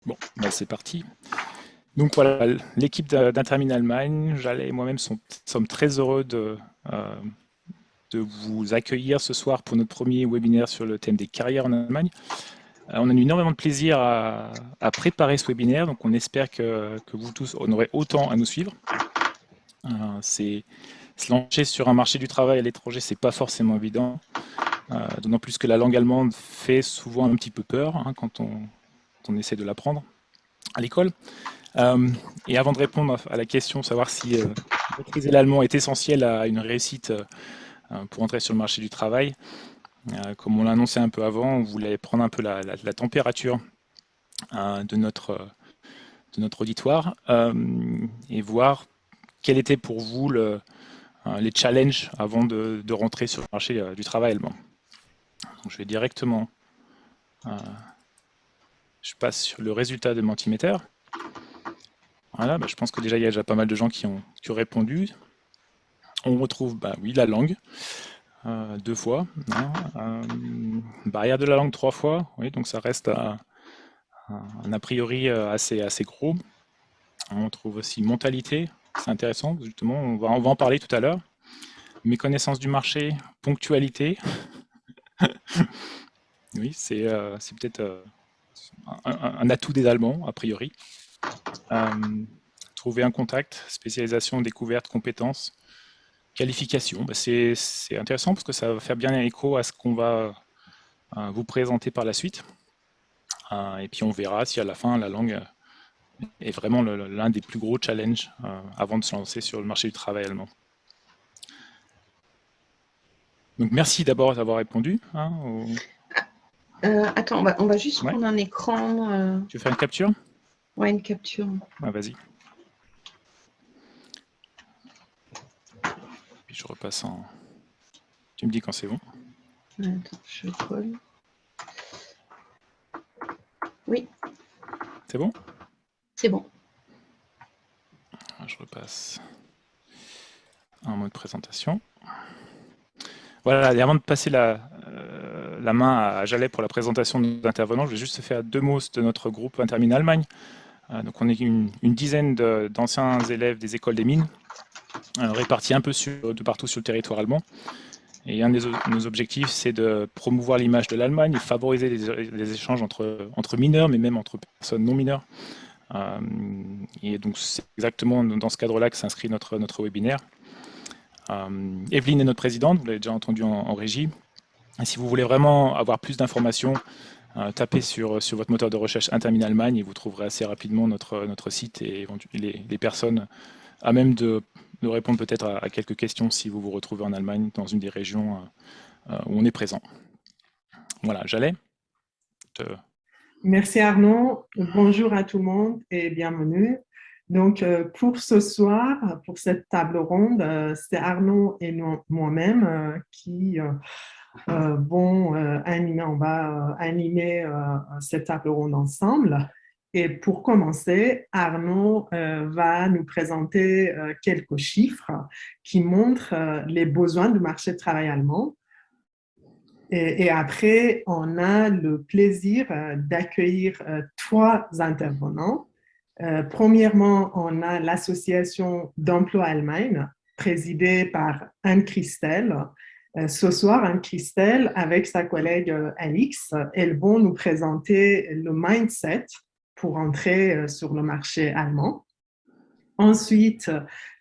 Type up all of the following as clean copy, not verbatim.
Bon, bah c'est parti. Donc voilà, l'équipe d'Intermin Allemagne, Jalais et moi-même sommes très heureux euh, de vous accueillir ce soir pour notre premier webinaire sur le thème des carrières en Allemagne. On a eu énormément de plaisir à préparer ce webinaire, donc on espère que vous tous en aurez autant à nous suivre. C'est se lancer sur un marché du travail à l'étranger, c'est pas forcément évident, d'autant plus que la langue allemande fait souvent un petit peu peur hein, quand on essaie de l'apprendre à l'école. Et avant de répondre à la question, savoir si maîtriser l'allemand est essentiel à une réussite pour entrer sur le marché du travail, comme on l'a annoncé un peu avant, on voulait prendre un peu la température de notre auditoire et voir quel était pour vous les challenges avant de rentrer sur le marché du travail allemand. Donc, je vais directement, je passe sur le résultat de Mentimeter. Voilà, bah, je pense que déjà il y a déjà pas mal de gens qui ont répondu. On retrouve, bah, oui, la langue, 2 fois. Hein, barrière de la langue 3 fois. Oui, donc ça reste un a priori assez gros. On trouve aussi mentalité, c'est intéressant, justement, on va en parler tout à l'heure. Méconnaissance du marché, ponctualité. Oui, c'est peut-être un atout des Allemands, a priori. Euh, Trouver un contact, spécialisation, découverte, compétences, qualification. Bah, c'est intéressant parce que ça va faire bien écho à ce qu'on va vous présenter par la suite. Et puis on verra si à la fin la langue est vraiment l'un des plus gros challenges avant de se lancer sur le marché du travail allemand. Donc merci d'abord d'avoir répondu. Hein, Attends, on va juste Ouais, prendre un écran. tu veux faire une capture? Ouais, une capture. Ah, vas-y. Puis je repasse en. Tu me dis quand c'est bon. Attends, je colle. Oui, C'est bon? c'est bon. Je repasse en mode présentation. Voilà, et avant de passer la main à Jalais pour la présentation de nos intervenants, je vais juste faire 2 mots de notre groupe Intermine Allemagne. Donc on est une dizaine d'anciens élèves des écoles des mines, répartis un peu de partout sur le territoire allemand. Et un de nos objectifs, c'est de promouvoir l'image de l'Allemagne et favoriser les échanges entre mineurs, mais même entre personnes non mineures. Et donc c'est exactement dans ce cadre-là que s'inscrit notre webinaire. Evelyne est notre présidente, vous l'avez déjà entendu en régie. Et si vous voulez vraiment avoir plus d'informations, tapez sur votre moteur de recherche Intermin Allemagne et vous trouverez assez rapidement notre site et les personnes à même de répondre peut-être à quelques questions si vous vous retrouvez en Allemagne, dans une des régions où on est présent. Voilà, j'allais. Merci Arnaud. Bonjour à tout le monde et bienvenue. Donc, pour ce soir, pour cette table ronde, c'est Arnaud et moi-même qui vont animer, on va animer cette table ronde ensemble. Et pour commencer, Arnaud va nous présenter quelques chiffres qui montrent les besoins du marché du travail allemand. Et après, on a le plaisir d'accueillir 3 intervenants. Premièrement, on a l'association d'emploi Allemagne, présidée par Anne-Christelle. Ce soir, Anne-Christelle, avec sa collègue Alix, elles vont nous présenter le mindset pour entrer sur le marché allemand. Ensuite,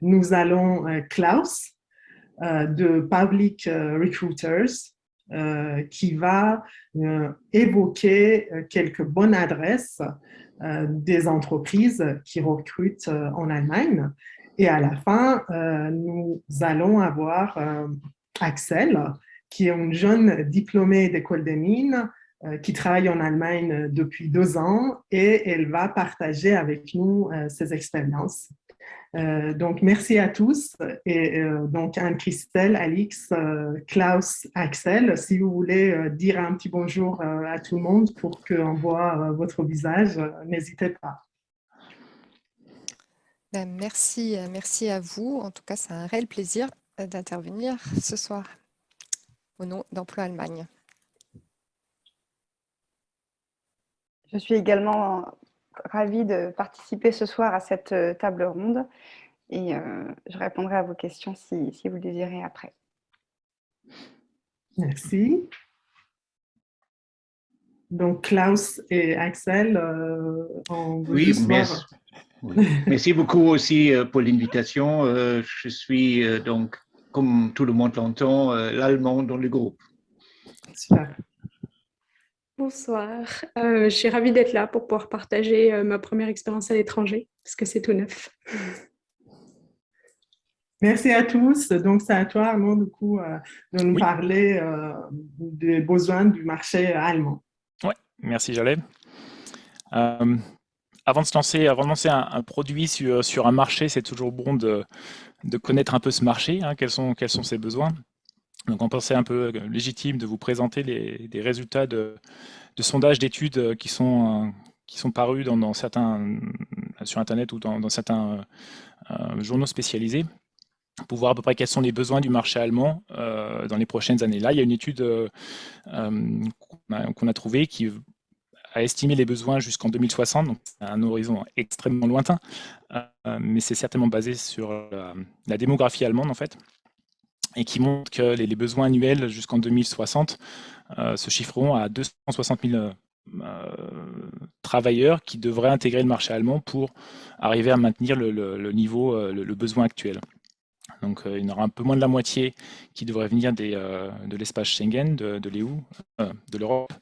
nous allons Klaus de Public Recruiters, qui va évoquer quelques bonnes adresses des entreprises qui recrutent en Allemagne. Et à la fin, nous allons avoir Axel, qui est une jeune diplômée d'école des mines, qui travaille en Allemagne depuis 2 ans et elle va partager avec nous ses expériences. Donc, merci à tous. Et donc, Anne-Christelle, Alix, Klaus, Axel, si vous voulez dire un petit bonjour à tout le monde pour qu'on voit votre visage, n'hésitez pas. Merci, merci à vous. En tout cas, c'est un réel plaisir d'intervenir ce soir au nom d'Emploi Allemagne. Je suis également ravie de participer ce soir à cette table ronde et je répondrai à vos questions si vous le désirez après. Merci. Donc, Klaus et Axel, on veut Oui, juste voir. merci. Oui. Merci beaucoup aussi pour l'invitation. Je suis donc, comme tout le monde l'entend, l'allemand dans le groupe. Super. Bonsoir, je suis ravie d'être là pour pouvoir partager ma première expérience à l'étranger, parce que c'est tout neuf. Merci à tous. Donc, c'est à toi, Arnaud, du coup, de nous Oui. parler des besoins du marché allemand. Ouais, merci Jalais. Avant de lancer un produit sur un marché, c'est toujours bon de connaître un peu ce marché, hein, quels sont ses besoins. Donc on pensait un peu légitime de vous présenter des résultats de sondages d'études qui sont parus dans certains, sur Internet ou dans certains journaux spécialisés, pour voir à peu près quels sont les besoins du marché allemand dans les prochaines années. Là, il y a une étude qu'on a trouvée qui a estimé les besoins jusqu'en 2060, donc c'est un horizon extrêmement lointain, mais c'est certainement basé sur la démographie allemande en fait, et qui montre que les besoins annuels jusqu'en 2060 se chiffreront à 260 000 travailleurs qui devraient intégrer le marché allemand pour arriver à maintenir le niveau, le besoin actuel. Donc il y en aura un peu moins de la moitié qui devrait venir de l'espace Schengen, de l'EU, de l'Europe,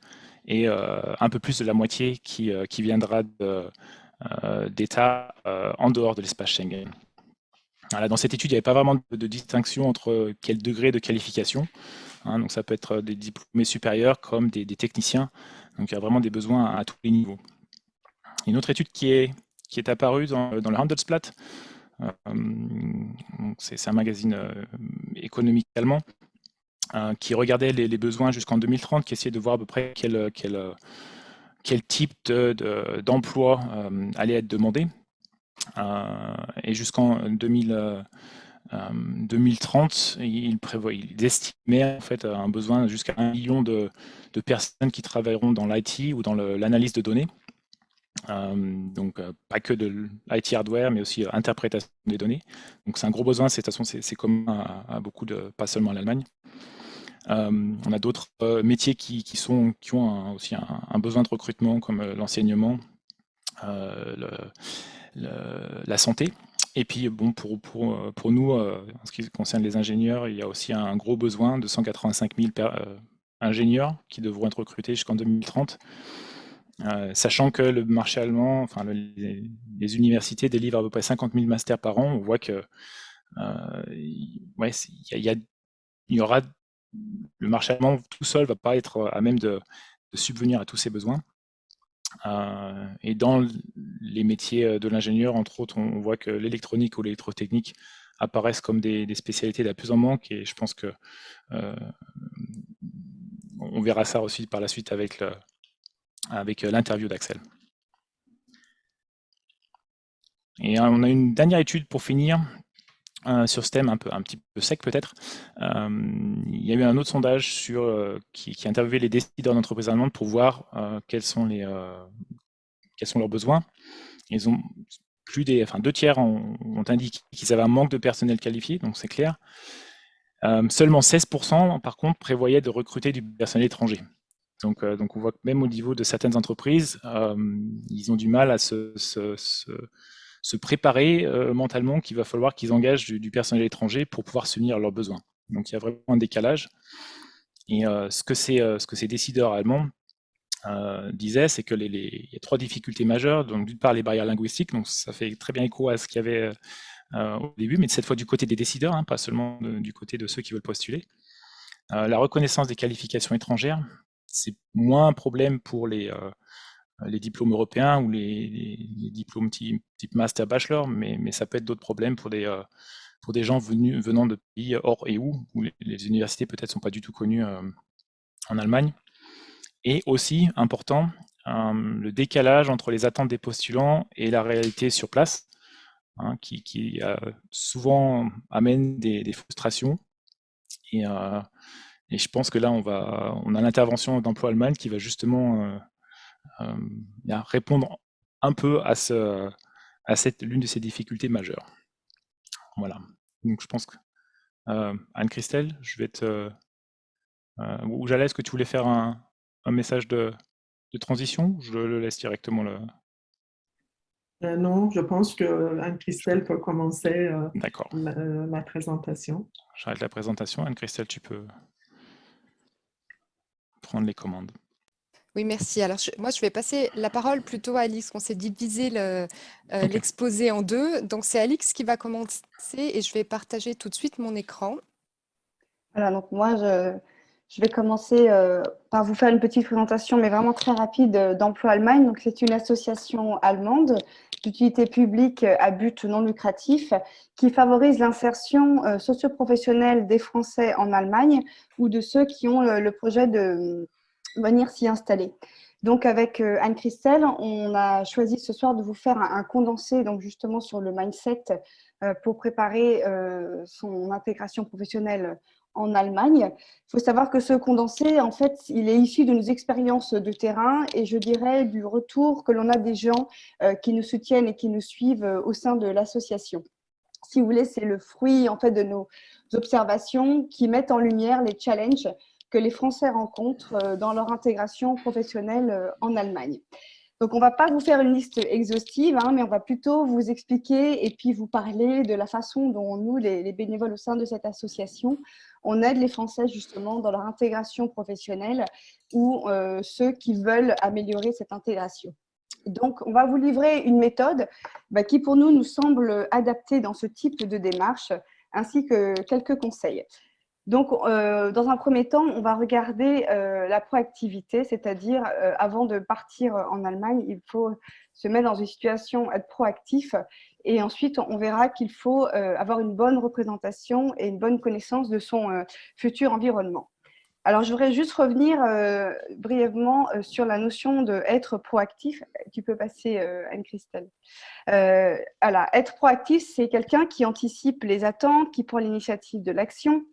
et un peu plus de la moitié qui viendra d'États en dehors de l'espace Schengen. Voilà, dans cette étude, il n'y avait pas vraiment de distinction entre quel degré de qualification. Hein, donc ça peut être des diplômés supérieurs comme des techniciens. Donc il y a vraiment des besoins à tous les niveaux. Une autre étude qui est apparue dans le Handelsblatt, c'est un magazine économique allemand, qui regardait les besoins jusqu'en 2030, qui essayait de voir à peu près quel type d'emploi allait être demandé. Et jusqu'en 2030, il estimait en fait un besoin jusqu'à 1 million de personnes qui travailleront dans l'IT ou dans l'analyse de données. Donc pas que de l'IT hardware, mais aussi interprétation des données. Donc c'est un gros besoin, de toute façon c'est commun à beaucoup pas seulement à l'Allemagne. On a d'autres métiers qui ont aussi un besoin de recrutement, comme l'enseignement, la santé. Et puis bon, pour nous, en ce qui concerne les ingénieurs, il y a aussi un gros besoin de 185 000 ingénieurs qui devront être recrutés jusqu'en 2030. Sachant que le marché allemand, enfin les universités délivrent à peu près 50 000 masters par an, on voit que il y aura le marché allemand tout seul va pas être à même de subvenir à tous ces besoins. Et dans les métiers de l'ingénieur, entre autres, on voit que l'électronique ou l'électrotechnique apparaissent comme des spécialités de la plus en manque, et je pense que on verra ça aussi par la suite avec l'interview d'Axel. Et on a une dernière étude pour finir sur ce thème un petit peu sec peut-être. Il y a eu un autre sondage qui a interviewé les décideurs d'entreprises allemandes pour voir quels sont leurs besoins. Ils ont deux tiers ont indiqué qu'ils avaient un manque de personnel qualifié, donc c'est clair. Seulement 16% par contre prévoyaient de recruter du personnel étranger. Donc on voit que même au niveau de certaines entreprises, ils ont du mal à se préparer mentalement qu'il va falloir qu'ils engagent du personnel étranger pour pouvoir subvenir à leurs besoins. Donc il y a vraiment un décalage. Et ce que ces décideurs allemands disaient, c'est qu'il y a 3 difficultés majeures. Donc d'une part les barrières linguistiques, donc ça fait très bien écho à ce qu'il y avait au début, mais cette fois du côté des décideurs, hein, pas seulement du côté de ceux qui veulent postuler. La reconnaissance des qualifications étrangères, c'est moins un problème pour les diplômes européens ou les diplômes type master bachelor, mais ça peut être d'autres problèmes pour des gens venant de pays hors EU, où les universités peut-être ne sont pas du tout connues en Allemagne. Et aussi, important, le décalage entre les attentes des postulants et la réalité sur place, hein, qui souvent amène des frustrations. Et je pense que là, on a l'intervention d'Emploi Allemagne qui va justement répondre un peu à l'une de ces difficultés majeures. Voilà. Donc je pense que Anne-Christelle, je vais te ou Jalal, est-ce que tu voulais faire un message de transition? Je le laisse directement le. Non, je pense que Anne-Christelle peut commencer D'accord. la présentation. J'arrête la présentation. Anne-Christelle, tu peux prendre les commandes. Oui, merci. Alors, moi, je vais passer la parole plutôt à Alix. On s'est divisé l'exposé en deux. Donc, c'est Alix qui va commencer et je vais partager tout de suite mon écran. Voilà, donc moi, je vais commencer par vous faire une petite présentation, mais vraiment très rapide, d'Emploi Allemagne. Donc, c'est une association allemande d'utilité publique à but non lucratif qui favorise l'insertion socio-professionnelle des Français en Allemagne ou de ceux qui ont le projet de venir s'y installer. Donc, avec Anne-Christelle, on a choisi ce soir de vous faire un condensé donc justement sur le mindset pour préparer son intégration professionnelle en Allemagne. Il faut savoir que ce condensé, en fait, il est issu de nos expériences de terrain et je dirais du retour que l'on a des gens qui nous soutiennent et qui nous suivent au sein de l'association. Si vous voulez, c'est le fruit en fait de nos observations qui mettent en lumière les challenges que les Français rencontrent dans leur intégration professionnelle en Allemagne. Donc, on ne va pas vous faire une liste exhaustive, mais on va plutôt vous expliquer et puis vous parler de la façon dont nous, les bénévoles au sein de cette association, on aide les Français justement dans leur intégration professionnelle ou ceux qui veulent améliorer cette intégration. Donc, on va vous livrer une méthode qui, pour nous semble adaptée dans ce type de démarche, ainsi que quelques conseils. Donc, dans un premier temps, on va regarder la proactivité, c'est-à-dire avant de partir en Allemagne, il faut se mettre dans une situation, être proactif. Et ensuite, on verra qu'il faut avoir une bonne représentation et une bonne connaissance de son futur environnement. Alors, je voudrais juste revenir brièvement sur la notion d'être proactif. Tu peux passer, Anne-Christelle. Voilà, être proactif, c'est quelqu'un qui anticipe les attentes, qui prend l'initiative de l'action,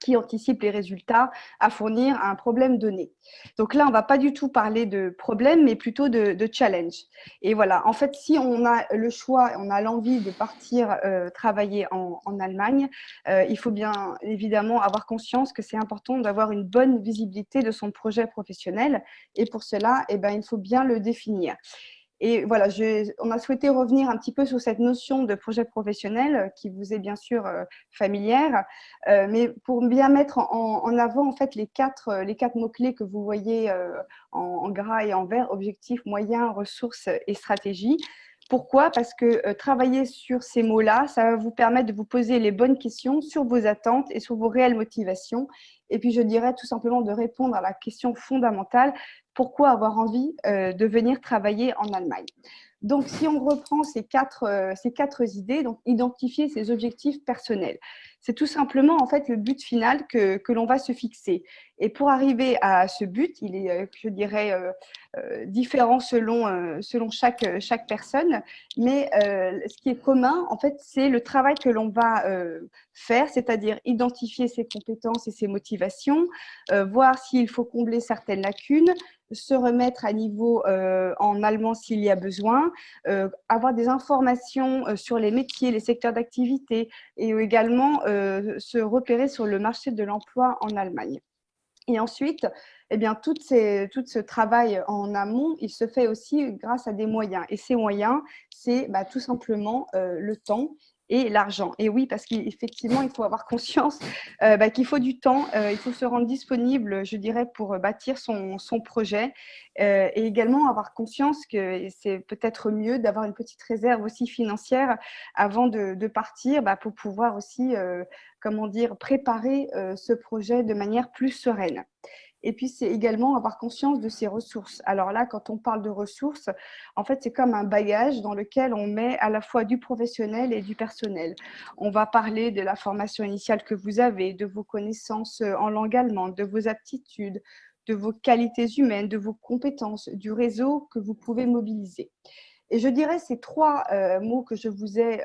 qui anticipe les résultats à fournir à un problème donné. Donc là, on ne va pas du tout parler de problème, mais plutôt de challenge. Et voilà, en fait, si on a le choix, on a l'envie de partir travailler en Allemagne, il faut bien évidemment avoir conscience que c'est important d'avoir une bonne visibilité de son projet professionnel. Et pour cela, il faut bien le définir. Et voilà, on a souhaité revenir un petit peu sur cette notion de projet professionnel qui vous est bien sûr familière, mais pour bien mettre en avant en fait les quatre mots-clés que vous voyez en gras et en vert, objectif, moyen, ressources et stratégie. Pourquoi? Parce que travailler sur ces mots-là, ça va vous permettre de vous poser les bonnes questions sur vos attentes et sur vos réelles motivations. Et puis, je dirais tout simplement de répondre à la question fondamentale, pourquoi avoir envie de venir travailler en Allemagne? Donc, si on reprend ces quatre idées, donc identifier ses objectifs personnels, c'est tout simplement en fait le but final que l'on va se fixer. Et pour arriver à ce but, il est, je dirais, différent selon chaque personne, mais ce qui est commun, en fait, c'est le travail que l'on va faire, c'est-à-dire identifier ses compétences et ses motivations, voir s'il faut combler certaines lacunes, se remettre à niveau en allemand s'il y a besoin, avoir des informations sur les métiers, les secteurs d'activité et également se repérer sur le marché de l'emploi en Allemagne. Et ensuite, tout ce travail en amont, il se fait aussi grâce à des moyens. Et ces moyens, c'est tout simplement le temps et l'argent. Et oui, parce qu'effectivement, il faut avoir conscience qu'il faut du temps, il faut se rendre disponible, je dirais, pour bâtir son projet et également avoir conscience que c'est peut-être mieux d'avoir une petite réserve aussi financière avant de partir pour pouvoir aussi, préparer ce projet de manière plus sereine. Et puis, c'est également avoir conscience de ses ressources. Alors là, quand on parle de ressources, en fait, c'est comme un bagage dans lequel on met à la fois du professionnel et du personnel. On va parler de la formation initiale que vous avez, de vos connaissances en langue allemande, de vos aptitudes, de vos qualités humaines, de vos compétences, du réseau que vous pouvez mobiliser. Et je dirais ces trois mots que je vous ai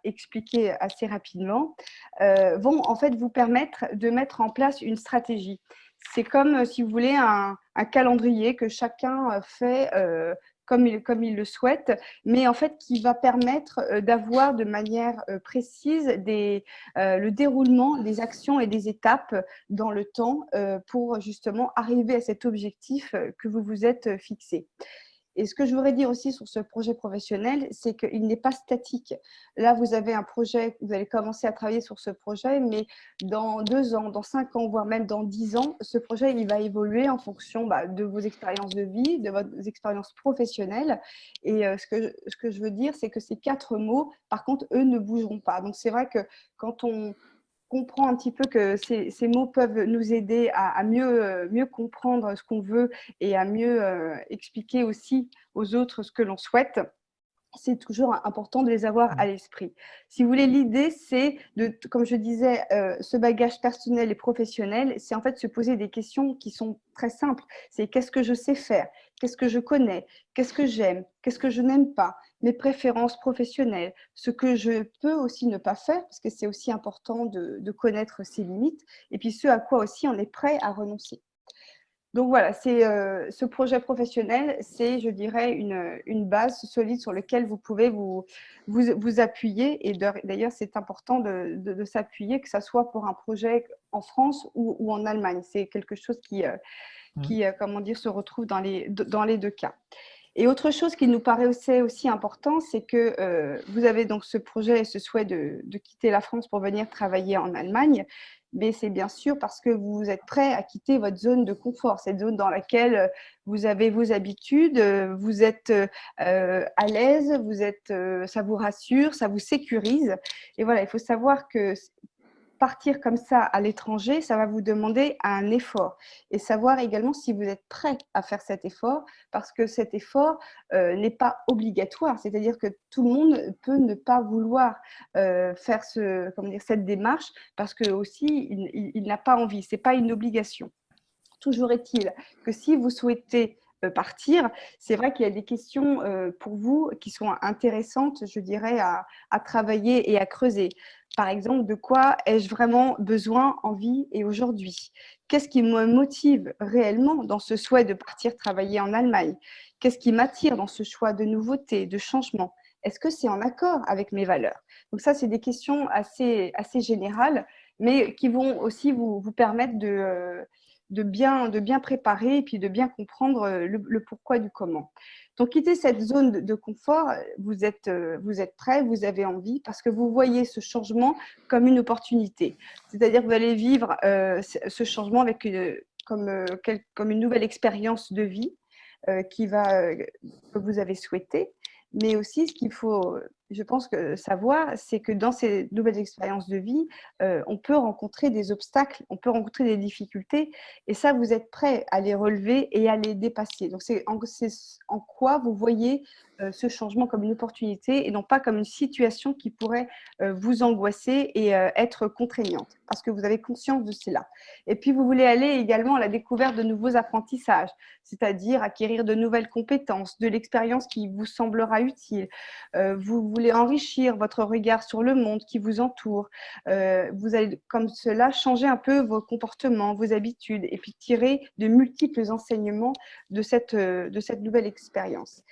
expliqués assez rapidement vont en fait vous permettre de mettre en place une stratégie. c'est comme, si vous voulez, un calendrier que chacun fait comme il le souhaite, mais en fait qui va permettre d'avoir de manière précise le déroulement des actions et des étapes dans le temps pour justement arriver à cet objectif que vous vous êtes fixé. Et ce que je voudrais dire aussi sur ce projet professionnel, c'est qu'il n'est pas statique. Là, vous avez un projet, vous allez commencer à travailler sur ce projet, mais dans 2 ans, dans 5 ans, voire même dans 10 ans, ce projet, il va évoluer en fonction de vos expériences de vie, de vos expériences professionnelles. Et ce que je veux dire, c'est que ces 4 mots, par contre, eux ne bougeront pas. Donc, c'est vrai que quand on comprend un petit peu que ces mots peuvent nous aider à mieux comprendre ce qu'on veut et à mieux expliquer aussi aux autres ce que l'on souhaite, c'est toujours important de les avoir à l'esprit. Si vous voulez, l'idée, c'est, comme je disais, ce bagage personnel et professionnel, c'est en fait se poser des questions qui sont très simples. C'est qu'est-ce que je sais faire? Qu'est-ce que je connais? Qu'est-ce que j'aime? Qu'est-ce que je n'aime pas? Mes préférences professionnelles, ce que je peux aussi ne pas faire, parce que c'est aussi important de connaître ses limites, et puis ce à quoi aussi on est prêt à renoncer. Donc voilà, ce projet professionnel, c'est, je dirais, une base solide sur laquelle vous pouvez vous appuyer. Et d'ailleurs, c'est important de s'appuyer, que ce soit pour un projet en France ou en Allemagne. C'est quelque chose qui comment dire, se retrouve dans les 2 cas. Et autre chose qui nous paraît aussi important, c'est que vous avez donc ce projet et ce souhait de quitter la France pour venir travailler en Allemagne, mais c'est bien sûr parce que vous êtes prêt à quitter votre zone de confort, cette zone dans laquelle vous avez vos habitudes, vous êtes à l'aise, ça vous rassure, ça vous sécurise. Et voilà, il faut savoir que partir comme ça à l'étranger, ça va vous demander un effort. Et savoir également si vous êtes prêt à faire cet effort, parce que cet effort n'est pas obligatoire. C'est-à-dire que tout le monde peut ne pas vouloir faire cette démarche, parce que aussi il n'a pas envie. Ce n'est pas une obligation. Toujours est-il que si vous souhaitez partir, c'est vrai qu'il y a des questions pour vous qui sont intéressantes, je dirais, à travailler et à creuser. Par exemple, de quoi ai-je vraiment besoin, envie et aujourd'hui? Qu'est-ce qui me motive réellement dans ce souhait de partir travailler en Allemagne? Qu'est-ce qui m'attire dans ce choix de nouveauté, de changement? Est-ce que c'est en accord avec mes valeurs? Donc ça, c'est des questions assez générales, mais qui vont aussi vous permettre de bien préparer et puis de bien comprendre le pourquoi du comment. Donc, quitter cette zone de confort, vous êtes prêt, vous avez envie, parce que vous voyez ce changement comme une opportunité. C'est-à-dire que vous allez vivre ce changement avec comme une nouvelle expérience de vie que vous avez souhaité. Mais aussi, ce qu'il faut, je pense, savoir, c'est que dans ces nouvelles expériences de vie, on peut rencontrer des obstacles, on peut rencontrer des difficultés, et ça, vous êtes prêt à les relever et à les dépasser. Donc, c'est en quoi vous voyez ce changement comme une opportunité et non pas comme une situation qui pourrait vous angoisser et être contraignante, parce que vous avez conscience de cela. Et puis, vous voulez aller également à la découverte de nouveaux apprentissages, c'est-à-dire acquérir de nouvelles compétences, de l'expérience qui vous semblera utile. Vous voulez enrichir votre regard sur le monde qui vous entoure. Vous allez, comme cela, changer un peu vos comportements, vos habitudes, et puis tirer de multiples enseignements de cette nouvelle expérience.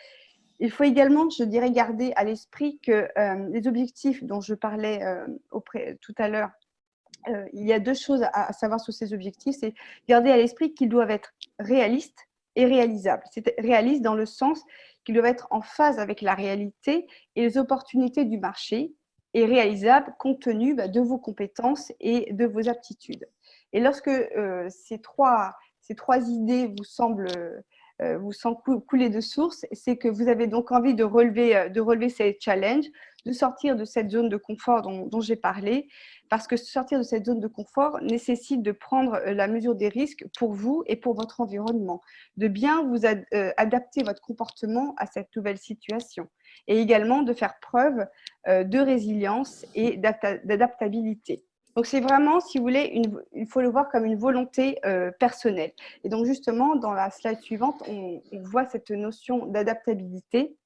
Il faut également, je dirais, garder à l'esprit que les objectifs dont je parlais tout à l'heure, il y a 2 choses à savoir sur ces objectifs. C'est garder à l'esprit qu'ils doivent être réalistes et réalisables. C'est réaliste dans le sens qu'ils doivent être en phase avec la réalité et les opportunités du marché, et réalisable compte tenu de vos compétences et de vos aptitudes. Et lorsque ces trois idées vous semblent couler de source, c'est que vous avez donc envie de relever ces challenges, de sortir de cette zone de confort dont j'ai parlé, parce que sortir de cette zone de confort nécessite de prendre la mesure des risques pour vous et pour votre environnement, de bien vous adapter votre comportement à cette nouvelle situation, et également de faire preuve de résilience et d'adaptabilité. Donc, c'est vraiment, si vous voulez, il faut le voir comme une volonté personnelle. Et donc, justement, dans la slide suivante, on voit cette notion d'adaptabilité.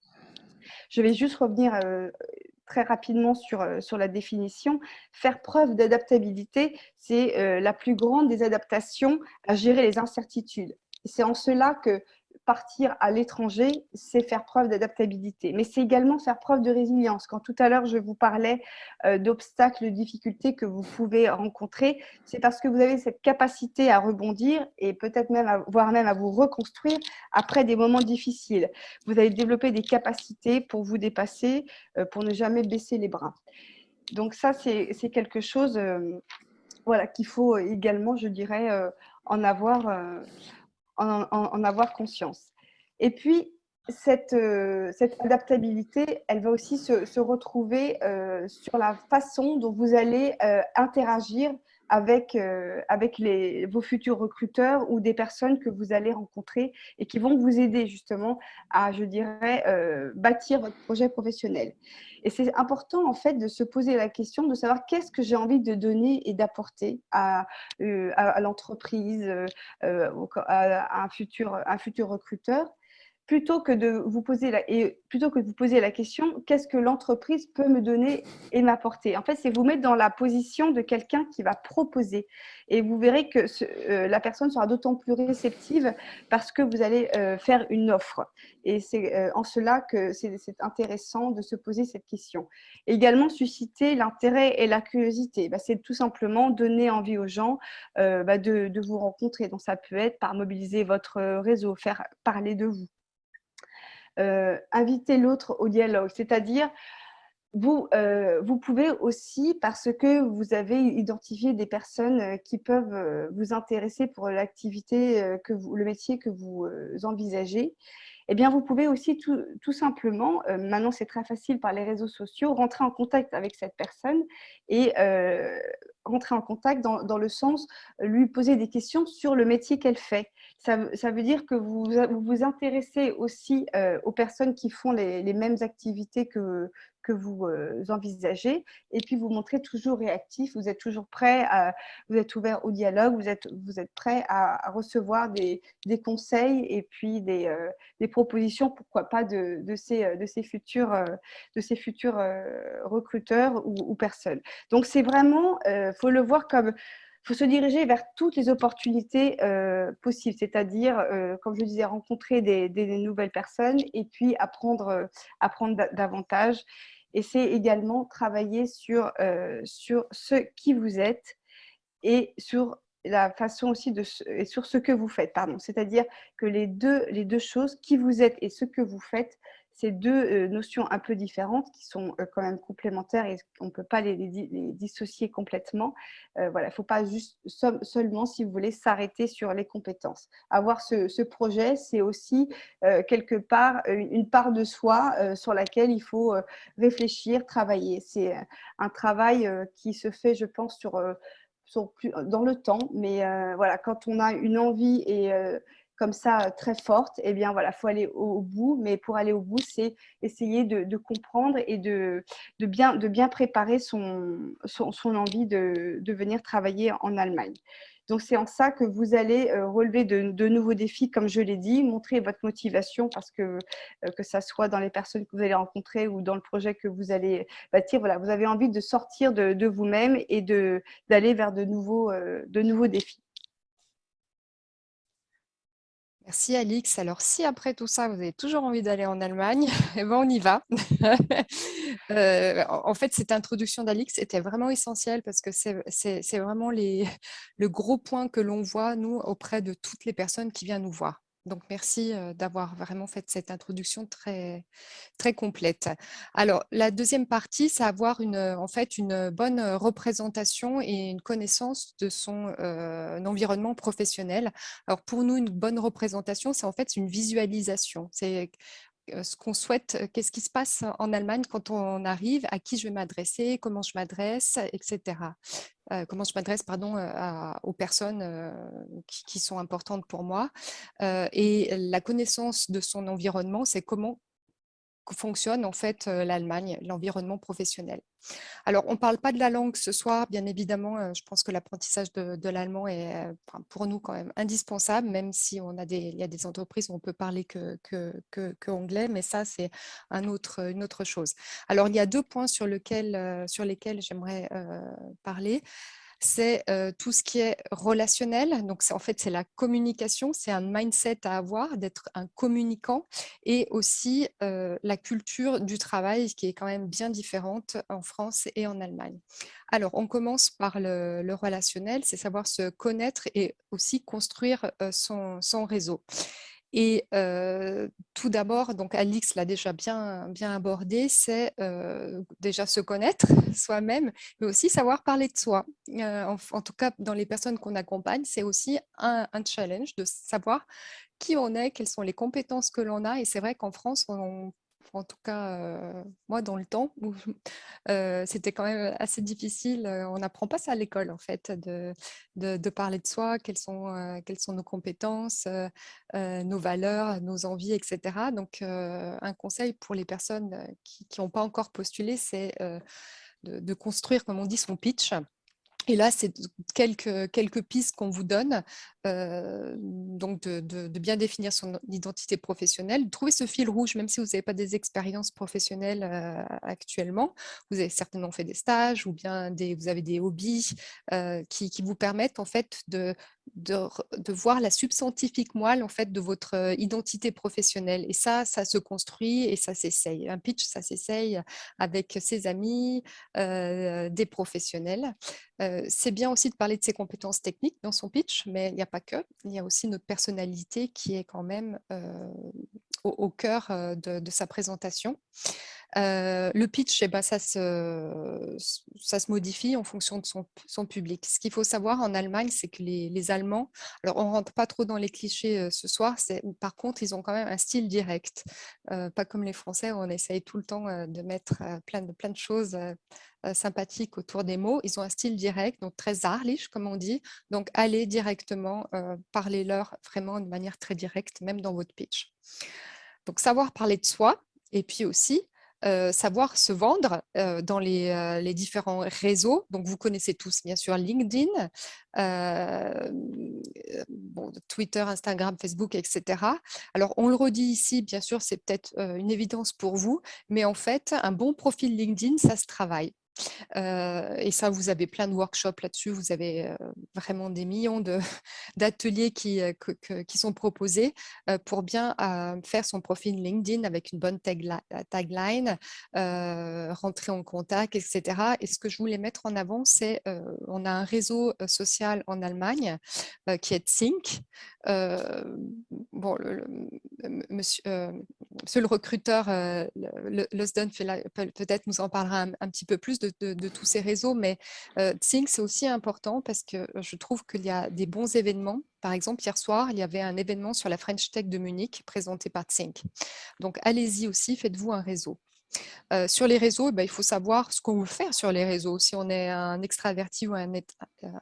Je vais juste revenir très rapidement sur la définition. Faire preuve d'adaptabilité, c'est la plus grande des adaptations à gérer les incertitudes. C'est en cela que partir à l'étranger, c'est faire preuve d'adaptabilité. Mais c'est également faire preuve de résilience. Quand tout à l'heure, je vous parlais d'obstacles, de difficultés que vous pouvez rencontrer, c'est parce que vous avez cette capacité à rebondir et peut-être même, voire même à vous reconstruire après des moments difficiles. Vous allez développer des capacités pour vous dépasser, pour ne jamais baisser les bras. Donc ça, c'est quelque chose voilà, qu'il faut également, je dirais, en avoir conscience. Et puis, cette adaptabilité, elle va aussi se retrouver sur la façon dont vous allez interagir avec vos futurs recruteurs ou des personnes que vous allez rencontrer et qui vont vous aider justement à, je dirais, bâtir votre projet professionnel. Et c'est important en fait de se poser la question de savoir qu'est-ce que j'ai envie de donner et d'apporter à l'entreprise, à un futur recruteur, plutôt que de vous poser la question, qu'est-ce que l'entreprise peut me donner et m'apporter? En fait, c'est vous mettre dans la position de quelqu'un qui va proposer. Et vous verrez que la personne sera d'autant plus réceptive parce que vous allez faire une offre. Et c'est en cela que c'est intéressant de se poser cette question. Également, susciter l'intérêt et la curiosité. C'est tout simplement donner envie aux gens de vous rencontrer. Donc, ça peut être par mobiliser votre réseau, faire parler de vous. Inviter l'autre au dialogue, c'est-à-dire vous pouvez aussi, parce que vous avez identifié des personnes qui peuvent vous intéresser pour l'activité, le métier que vous envisagez, eh bien, vous pouvez aussi tout simplement, maintenant c'est très facile par les réseaux sociaux, rentrer en contact avec cette personne et rentrer en contact dans le sens, lui poser des questions sur le métier qu'elle fait. Ça veut dire que vous vous intéressez aussi aux personnes qui font les mêmes activités que vous envisagez, et puis vous montrez toujours réactif, vous êtes toujours prêt, vous êtes ouvert au dialogue, vous êtes prêt à recevoir des conseils et puis des propositions, pourquoi pas, de ces futurs recruteurs ou personnes. Donc c'est vraiment, faut le voir comme, faut se diriger vers toutes les opportunités possibles, c'est-à-dire, comme je disais, rencontrer des nouvelles personnes et puis apprendre davantage. Et c'est également travailler sur ce qui vous êtes et sur la façon aussi et sur ce que vous faites, pardon. C'est-à-dire que les deux choses, qui vous êtes et ce que vous faites, c'est deux notions un peu différentes qui sont quand même complémentaires et on ne peut pas les dissocier complètement. Voilà, il ne faut pas juste seulement, si vous voulez, s'arrêter sur les compétences. Avoir ce projet, c'est aussi quelque part une part de soi sur laquelle il faut réfléchir, travailler. C'est un travail qui se fait, je pense, dans le temps, mais voilà, quand on a une envie et comme ça très forte, eh bien voilà, faut aller au bout. Mais pour aller au bout, c'est essayer de comprendre et de bien préparer son envie de venir travailler en Allemagne. Donc, c'est en ça que vous allez relever de nouveaux défis, comme je l'ai dit, montrer votre motivation parce que ça soit dans les personnes que vous allez rencontrer ou dans le projet que vous allez bâtir. Voilà, vous avez envie de sortir de vous-même et d'aller vers de nouveaux défis. Merci Alix. Alors si après tout ça, vous avez toujours envie d'aller en Allemagne, eh ben, on y va. En fait, cette introduction d'Alix était vraiment essentielle parce que c'est vraiment le gros point que l'on voit, nous, auprès de toutes les personnes qui viennent nous voir. Donc, merci d'avoir vraiment fait cette introduction très, très complète. Alors, la deuxième partie, c'est avoir en fait une bonne représentation et une connaissance de son environnement professionnel. Alors, pour nous, une bonne représentation, c'est en fait une visualisation. C'est ce qu'on souhaite, qu'est-ce qui se passe en Allemagne quand on arrive, à qui je vais m'adresser, comment je m'adresse, etc. Comment je m'adresse, pardon, aux personnes qui sont importantes pour moi. Et la connaissance de son environnement, c'est comment fonctionne en fait l'Allemagne, l'environnement professionnel. Alors, on ne parle pas de la langue ce soir, bien évidemment. Je pense que l'apprentissage de l'allemand est pour nous quand même indispensable, même si il y a des entreprises où on peut parler que anglais, mais ça, c'est une autre chose. Alors, il y a 2 points sur lesquels j'aimerais parler. C'est tout ce qui est relationnel. Donc, en fait, c'est la communication, c'est un mindset à avoir, d'être un communicant, et aussi la culture du travail qui est quand même bien différente en France et en Allemagne. Alors, on commence par le relationnel, c'est savoir se connaître et aussi construire son réseau. Et tout d'abord, donc Alix l'a déjà bien abordé, c'est déjà se connaître soi-même, mais aussi savoir parler de soi. En tout cas, dans les personnes qu'on accompagne, c'est aussi un challenge de savoir qui on est, quelles sont les compétences que l'on a. Et c'est vrai qu'en France, en tout cas, moi, dans le temps, c'était quand même assez difficile. On n'apprend pas ça à l'école, en fait, de parler de soi, quelles sont nos compétences, nos valeurs, nos envies, etc. Donc, un conseil pour les personnes qui n'ont pas encore postulé, c'est de construire, comme on dit, son pitch. Et là, c'est quelques pistes qu'on vous donne, donc de bien définir son identité professionnelle, de trouver ce fil rouge, même si vous n'avez pas des expériences professionnelles actuellement. Vous avez certainement fait des stages ou bien vous avez des hobbies qui vous permettent en fait de voir la substantifique moelle en fait de votre identité professionnelle. Et ça se construit et ça s'essaye. Un pitch, ça s'essaye avec ses amis, des professionnels. C'est bien aussi de parler de ses compétences techniques dans son pitch, mais il n'y a pas que. Il y a aussi notre personnalité qui est quand même au cœur de sa présentation. Le pitch, eh ben, ça se modifie en fonction de son public. Ce qu'il faut savoir en Allemagne, c'est que les Allemands, alors on ne rentre pas trop dans les clichés ce soir, par contre, ils ont quand même un style direct. Pas comme les Français, où on essaye tout le temps de mettre plein de choses sympathiques autour des mots. Ils ont un style direct, donc très Saarlich, comme on dit. Donc, allez directement, parlez-leur vraiment de manière très directe, même dans votre pitch. Donc, savoir parler de soi, et puis aussi savoir se vendre dans les différents réseaux. Donc, vous connaissez tous, bien sûr, LinkedIn, Twitter, Instagram, Facebook, etc. Alors, on le redit ici, bien sûr, c'est peut-être une évidence pour vous, mais en fait, un bon profil LinkedIn, ça se travaille. Et ça, vous avez plein de workshops là-dessus. Vous avez vraiment des millions d'ateliers qui sont proposés pour bien faire son profil LinkedIn avec une bonne tagline, rentrer en contact, etc. Et ce que je voulais mettre en avant, c'est on a un réseau social en Allemagne qui est Sync. Bon, monsieur le recruteur, Losden, peut-être nous en parlera un petit peu plus de tous ces réseaux, mais Sync, c'est aussi important parce que je trouve qu'il y a des bons événements. Par exemple, hier soir, il y avait un événement sur la French Tech de Munich présenté par Sync. Donc, allez-y aussi, faites-vous un réseau. Sur les réseaux, il faut savoir ce qu'on veut faire sur les réseaux. Si on est un extraverti ou un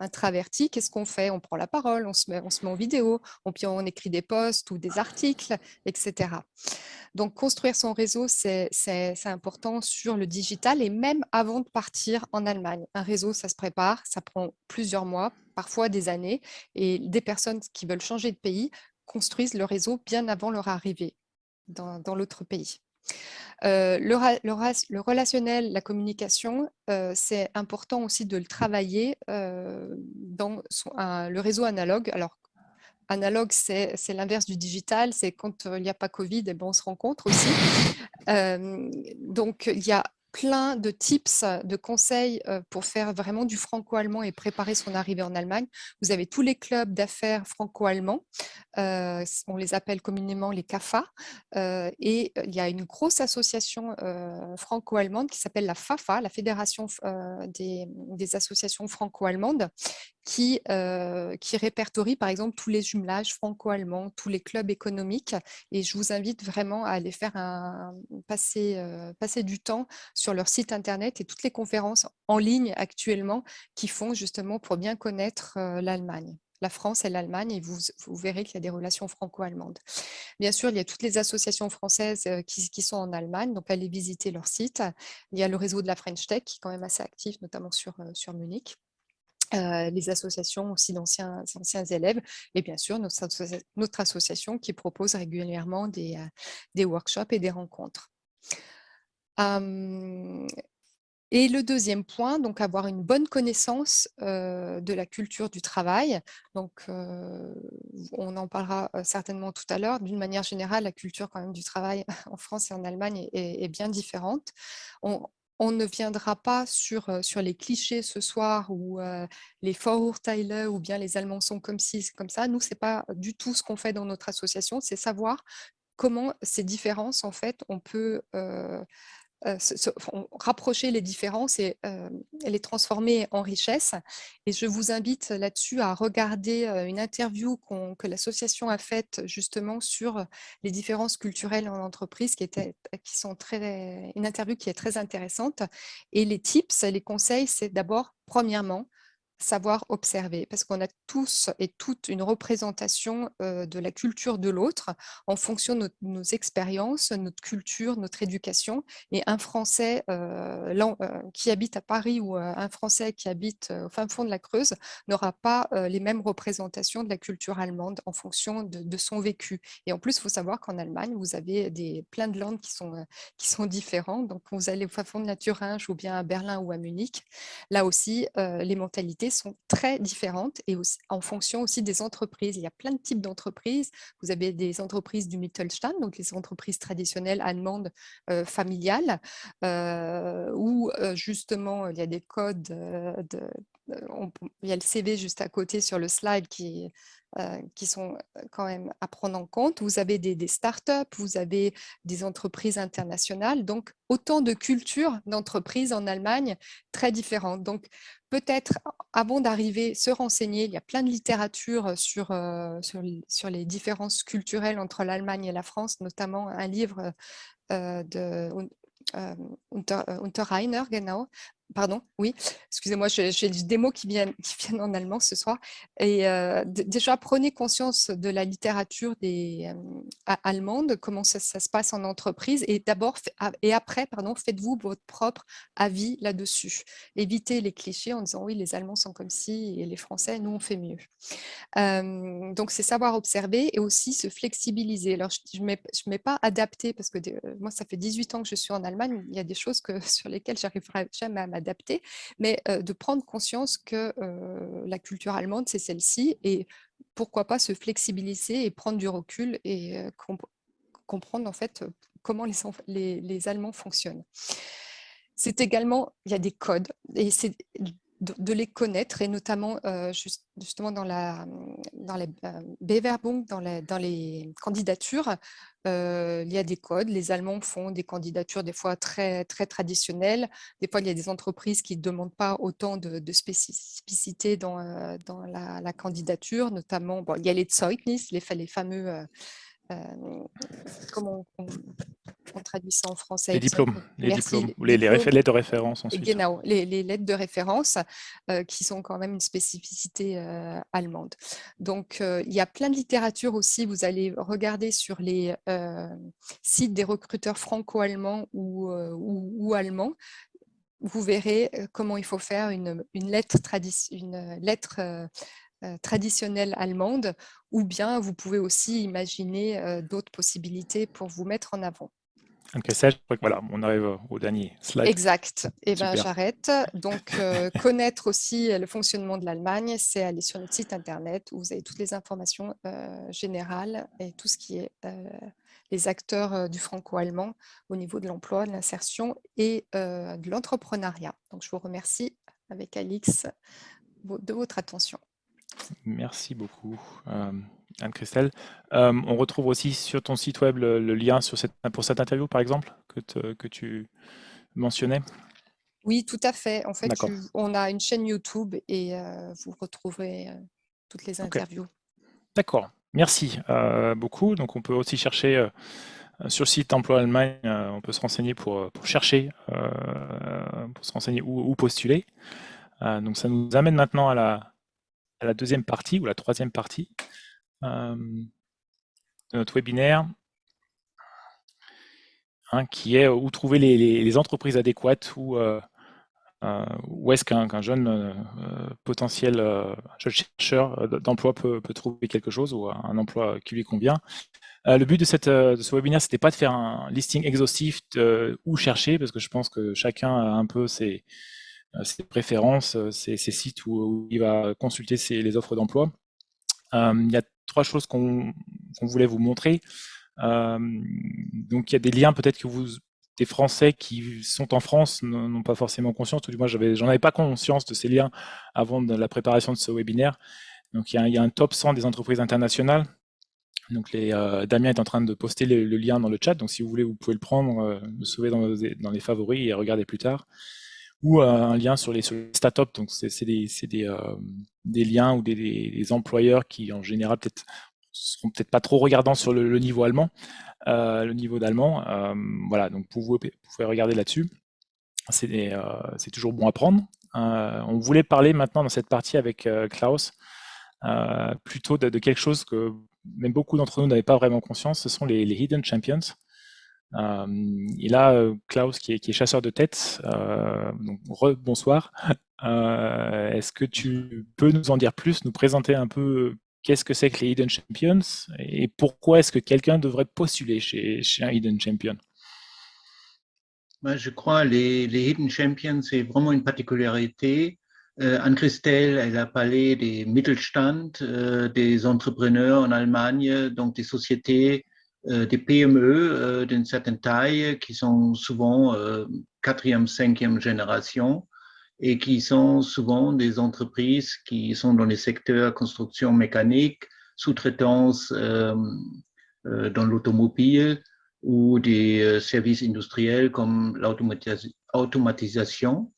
introverti, qu'est-ce qu'on fait? On prend la parole, on se met en vidéo, puis on écrit des posts ou des articles, etc. Donc, construire son réseau, c'est important sur le digital et même avant de partir en Allemagne. Un réseau, ça se prépare, ça prend plusieurs mois, parfois des années, et des personnes qui veulent changer de pays construisent le réseau bien avant leur arrivée dans l'autre pays. Le relationnel, la communication, c'est important aussi de le travailler dans le réseau analogue. Alors, analogue, c'est l'inverse du digital, c'est quand il n'y a pas Covid, et on se rencontre aussi. Donc, il y a plein de tips, de conseils pour faire vraiment du franco-allemand et préparer son arrivée en Allemagne. Vous avez tous les clubs d'affaires franco-allemands, on les appelle communément les CAFA, et il y a une grosse association franco-allemande qui s'appelle la FAFA, la Fédération des associations franco-allemandes, qui répertorie par exemple tous les jumelages franco-allemands, tous les clubs économiques, et je vous invite vraiment à aller passer du temps sur leur site internet et toutes les conférences en ligne actuellement qui font justement pour bien connaître l'Allemagne. la France et l'Allemagne, et vous verrez qu'il y a des relations franco-allemandes. Bien sûr, il y a toutes les associations françaises qui sont en Allemagne, donc allez visiter leur site. Il y a le réseau de la French Tech qui est quand même assez actif, notamment sur Munich. Les associations aussi d'anciens élèves, et bien sûr notre association qui propose régulièrement des workshops et des rencontres. Et le deuxième point, donc avoir une bonne connaissance de la culture du travail. Donc, on en parlera certainement tout à l'heure. D'une manière générale, la culture quand même du travail en France et en Allemagne est bien différente. On ne viendra pas sur les clichés ce soir ou les Vorurteile ou bien les Allemands sont comme ci, comme ça. Nous, ce n'est pas du tout ce qu'on fait dans notre association, c'est savoir comment ces différences, en fait, on peut rapprocher les différences et les transformer en richesse. Et je vous invite là-dessus à regarder une interview que l'association a faite justement sur les différences culturelles en entreprise, une interview qui est très intéressante. Et les tips, les conseils, c'est d'abord, premièrement, savoir observer, parce qu'on a tous et toutes une représentation de la culture de l'autre en fonction de nos expériences, notre culture, notre éducation. Et un Français qui habite à Paris ou un Français qui habite au fin fond de la Creuse n'aura pas les mêmes représentations de la culture allemande en fonction de son vécu. Et en plus, il faut savoir qu'en Allemagne, vous avez plein de landes qui sont différentes. Donc, vous allez au fin fond de la Thuringe ou bien à Berlin ou à Munich. Là aussi, les mentalités sont très différentes et aussi, en fonction aussi des entreprises. Il y a plein de types d'entreprises. Vous avez des entreprises du Mittelstand, donc les entreprises traditionnelles allemandes familiales, où justement il y a des codes, il y a le CV juste à côté sur le slide qui sont quand même à prendre en compte. Vous avez des startups, vous avez des entreprises internationales, donc autant de cultures d'entreprises en Allemagne très différentes. Donc peut-être avant d'arriver, se renseigner, il y a plein de littérature sur les différences culturelles entre l'Allemagne et la France, notamment un livre de Unterreiner, genau. Pardon, oui, excusez-moi, j'ai des mots qui viennent en allemand ce soir. Et déjà, prenez conscience de la littérature allemande, comment ça se passe en entreprise. Et d'abord, et après, faites-vous votre propre avis là-dessus. Évitez les clichés en disant oui, les Allemands sont comme ci et les Français, nous, on fait mieux. Donc, c'est savoir observer et aussi se flexibiliser. Alors, je mets pas adapter parce que moi, ça fait 18 ans que je suis en Allemagne. Il y a des choses sur lesquelles j'arriverai jamais à m'adapter, mais de prendre conscience que la culture allemande, c'est celle-ci et pourquoi pas se flexibiliser et prendre du recul et comprendre en fait comment les Allemands fonctionnent. C'est également, il y a des codes et c'est de les connaître et notamment justement dans les Bewerbung, dans les candidatures, il y a des codes. Les Allemands font des candidatures des fois très, très traditionnelles. Des fois, il y a des entreprises qui ne demandent pas autant de spécificité dans la candidature, notamment, bon, il y a les Zeugnis, les fameux... comment on traduit ça en français? Les diplômes, Merci. diplômes, ou les lettres de référence ensuite. Genau, les lettres de référence qui sont quand même une spécificité allemande. Donc, il y a plein de littérature aussi. Vous allez regarder sur les sites des recruteurs franco-allemands ou allemands. Vous verrez comment il faut faire une lettre traditionnelle allemande, ou bien vous pouvez aussi imaginer d'autres possibilités pour vous mettre en avant. Ok, ça, je crois que voilà, on arrive au dernier slide. Exact. Et bien, Super. j'arrête. Donc, connaître aussi le fonctionnement de l'Allemagne, c'est aller sur notre site internet où vous avez toutes les informations générales et tout ce qui est les acteurs du franco-allemand au niveau de l'emploi, de l'insertion et de l'entrepreneuriat. Donc, je vous remercie avec Alix de votre attention. Merci beaucoup, Anne-Christelle. On retrouve aussi sur ton site web le lien pour cette interview, par exemple, que tu mentionnais. Oui, tout à fait. En fait, D'accord. on a une chaîne YouTube et vous retrouverez toutes les interviews. Okay. D'accord. Merci beaucoup. Donc, on peut aussi chercher sur le site Emploi Allemagne, on peut se renseigner pour chercher, pour se renseigner où postuler. Donc, ça nous amène maintenant à à la deuxième partie ou la troisième partie de notre webinaire, qui est où trouver les entreprises adéquates, où est-ce qu'un jeune potentiel jeune chercheur d'emploi peut trouver quelque chose ou un emploi qui lui convient. Le but de ce webinaire, c'était pas de faire un listing exhaustif où chercher, parce que je pense que chacun a un peu ses préférences, ses sites où il va consulter les offres d'emploi. Il y a 3 choses qu'on voulait vous montrer. Donc il y a des liens peut-être que des Français qui sont en France n'ont pas forcément conscience, tout du moins j'en avais pas conscience de ces liens avant de la préparation de ce webinaire. Donc il y a un top 100 des entreprises internationales. Donc Damien est en train de poster le lien dans le chat, donc si vous voulez, vous pouvez le prendre, le sauver dans les favoris et regarder plus tard. Ou un lien sur les Statop, donc c'est des liens ou des employeurs qui en général seront peut-être pas trop regardants sur le niveau allemand, le niveau d'allemand. Voilà, donc vous pouvez regarder là-dessus. C'est toujours bon à prendre. On voulait parler maintenant dans cette partie avec Klaus plutôt de quelque chose que même beaucoup d'entre nous n'avaient pas vraiment conscience, ce sont les Hidden Champions. Et là, Klaus, qui est chasseur de tête, donc bonsoir. Est-ce que tu peux nous en dire plus, nous présenter un peu qu'est-ce que c'est que les Hidden Champions et pourquoi est-ce que quelqu'un devrait postuler chez un Hidden Champion? Je crois que les Hidden Champions, c'est vraiment une particularité. Anne-Christelle, elle a parlé des Mittelstand, des entrepreneurs en Allemagne, donc des sociétés, des PME d'une certaine taille qui sont souvent 4e, 5e génération et qui sont souvent des entreprises qui sont dans les secteurs construction mécanique, sous-traitance dans l'automobile ou des services industriels comme l'automatisation.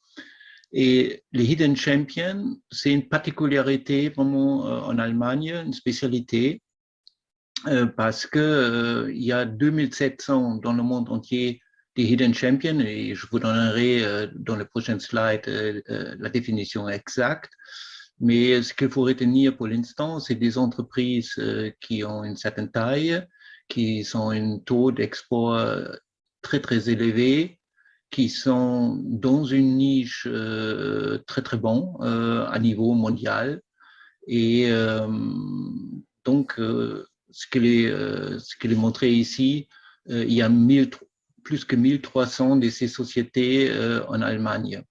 Et les Hidden Champions, c'est une particularité vraiment en Allemagne, une spécialité, parce que il y a 2700 dans le monde entier des Hidden Champions, et je vous donnerai dans le prochain slide la définition exacte. Mais ce qu'il faut retenir pour l'instant, c'est des entreprises qui ont une certaine taille, qui ont un taux d'export très, très élevé, qui sont dans une niche très, très bon à niveau mondial. Et donc, ce qu'il est montré ici, il y a plus que 1300 de ces sociétés en Allemagne.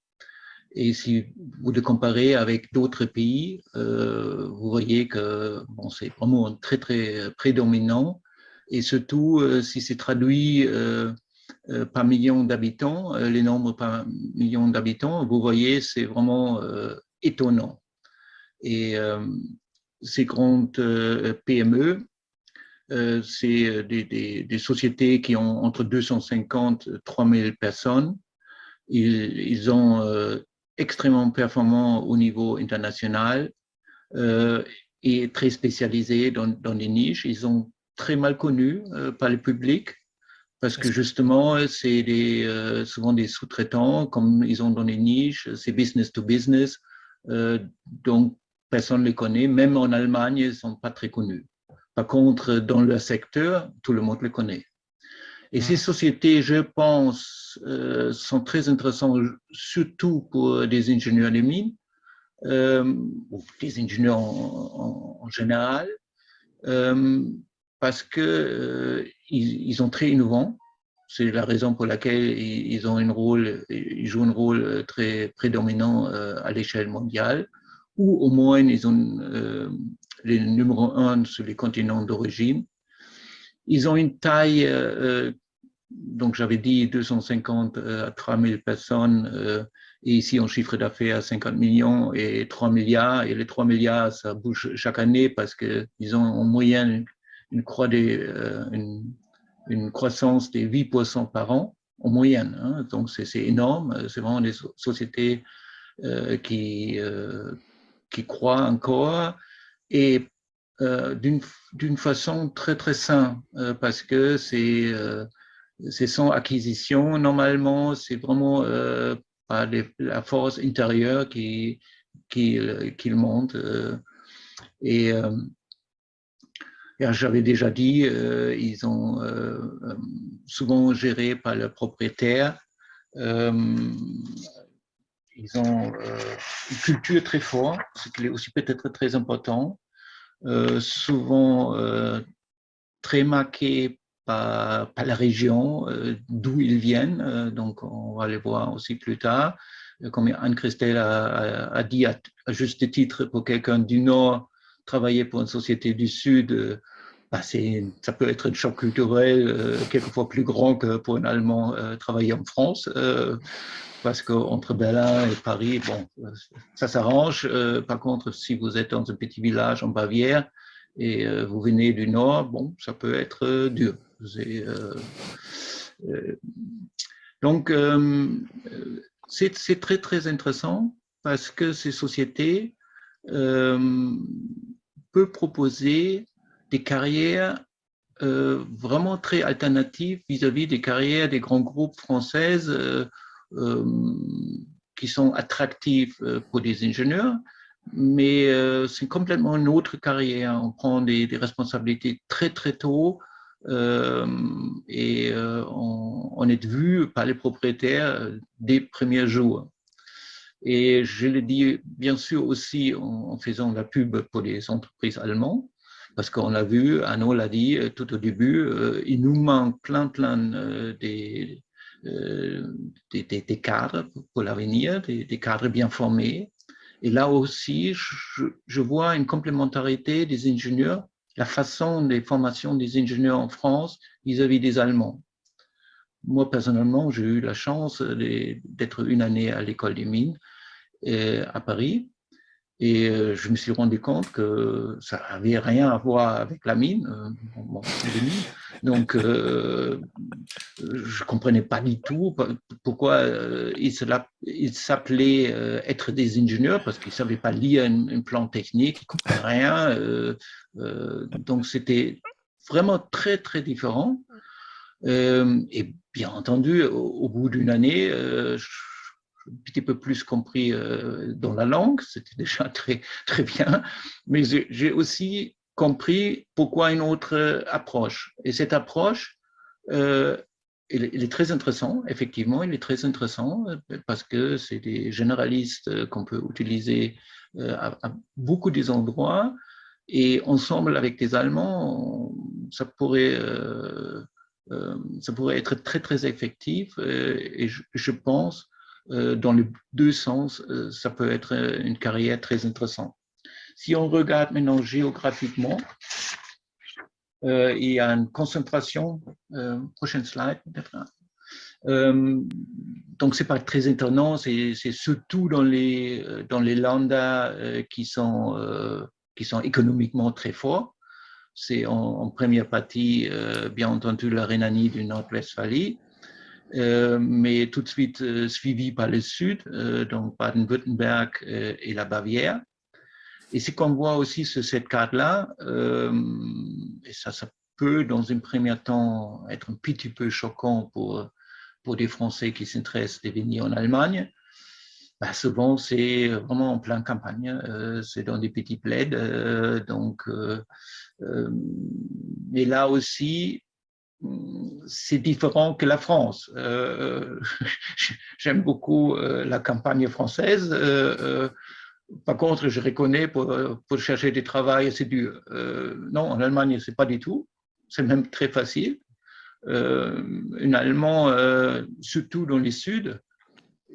Et si vous le comparez avec d'autres pays, vous voyez que bon, c'est vraiment très, très prédominant. Et surtout, si c'est traduit par million d'habitants, les nombres par million d'habitants, vous voyez, c'est vraiment étonnant. Et ces grandes PME, c'est des sociétés qui ont entre 250 et 3000 personnes. Ils ont extrêmement performants au niveau international et très spécialisés dans des niches. Ils sont très mal connus par le public parce que justement, c'est souvent des sous-traitants, comme ils ont dans les niches, c'est business to business, donc personne ne les connaît. Même en Allemagne, ils ne sont pas très connus. Par contre, dans le secteur, tout le monde les connaît. Et ces sociétés, je pense, sont très intéressantes, surtout pour des ingénieurs de mines, ou des ingénieurs en général, parce que ils sont très innovants. C'est la raison pour laquelle ils jouent un rôle très prédominant à l'échelle mondiale, ou au moins ils ont les numéro 1 sur les continents d'origine. Ils ont une taille, donc j'avais dit 250 à 3000 personnes, et ici on chiffre d'affaires à 50 millions et 3 milliards. Et les 3 milliards, ça bouge chaque année parce qu'ils ont en moyenne une croissance de 8% par an, en moyenne. Hein. Donc c'est énorme. C'est vraiment des sociétés qui croient encore. Et d'une façon très, très simple, parce que c'est sans acquisition. Normalement, c'est vraiment par la force intérieure qui monte. Et j'avais déjà dit, ils ont souvent géré par le propriétaire. Ils ont une culture très forte, ce qui est aussi peut-être très important. Souvent très marqué par la région d'où ils viennent. Donc, on va les voir aussi plus tard. Comme Anne-Christelle a dit à juste titre, pour quelqu'un du Nord, travailler pour une société du Sud, bah ça peut être un choc culturel quelquefois plus grand que pour un Allemand travailler en France. Parce qu'entre Berlin et Paris, bon, ça s'arrange. Par contre, si vous êtes dans un petit village en Bavière et vous venez du Nord, bon, ça peut être dur. Donc, c'est très, très intéressant parce que ces sociétés peuvent proposer des carrières vraiment très alternatives vis-à-vis des carrières des grands groupes françaises qui sont attractifs pour des ingénieurs, mais c'est complètement une autre carrière. On prend des responsabilités très, très tôt et on est vu par les propriétaires des premiers jours. Et je le dis bien sûr aussi en faisant la pub pour les entreprises allemandes, parce qu'on l'a vu, Arnaud l'a dit tout au début, il nous manque plein des cadres pour l'avenir, des cadres bien formés. Et là aussi, je vois une complémentarité des ingénieurs, la façon des formations des ingénieurs en France vis-à-vis des Allemands. Moi, personnellement, j'ai eu la chance d'être une année à l'école des mines à Paris. Et je me suis rendu compte que ça n'avait rien à voir avec la mine. Donc, je ne comprenais pas du tout pourquoi ils s'appelaient être des ingénieurs, parce qu'ils ne savaient pas lire un plan technique, ils ne comprenaient rien. Donc, c'était vraiment très, très différent. Et bien entendu, au bout d'une année, un petit peu plus compris dans la langue, c'était déjà très, très bien, mais j'ai aussi compris pourquoi une autre approche. Et cette approche, il est très intéressant, effectivement, il est très intéressant parce que c'est des généralistes qu'on peut utiliser à beaucoup des endroits et ensemble avec des Allemands, ça pourrait être très, très effectif et je pense dans les deux sens, ça peut être une carrière très intéressante. Si on regarde maintenant géographiquement, il y a une concentration, prochaine slide peut-être. Donc, ce n'est pas très étonnant, c'est surtout dans les Länder qui sont économiquement très forts. C'est en première partie, bien entendu, la Rhénanie du Nord-Westphalie, mais tout de suite suivi par le sud, donc Baden-Württemberg et la Bavière. Et ce qu'on voit aussi sur cette carte-là, et ça peut dans un premier temps être un petit peu choquant pour des Français qui s'intéressent de venir en Allemagne, bah souvent c'est vraiment en pleine campagne, c'est dans des petits plaids, mais là aussi, c'est différent que la France. J'aime beaucoup la campagne française. Par contre, je reconnais pour chercher du travail, c'est dur. Non, en Allemagne, c'est pas du tout. C'est même très facile. Un Allemand, surtout dans les Suds,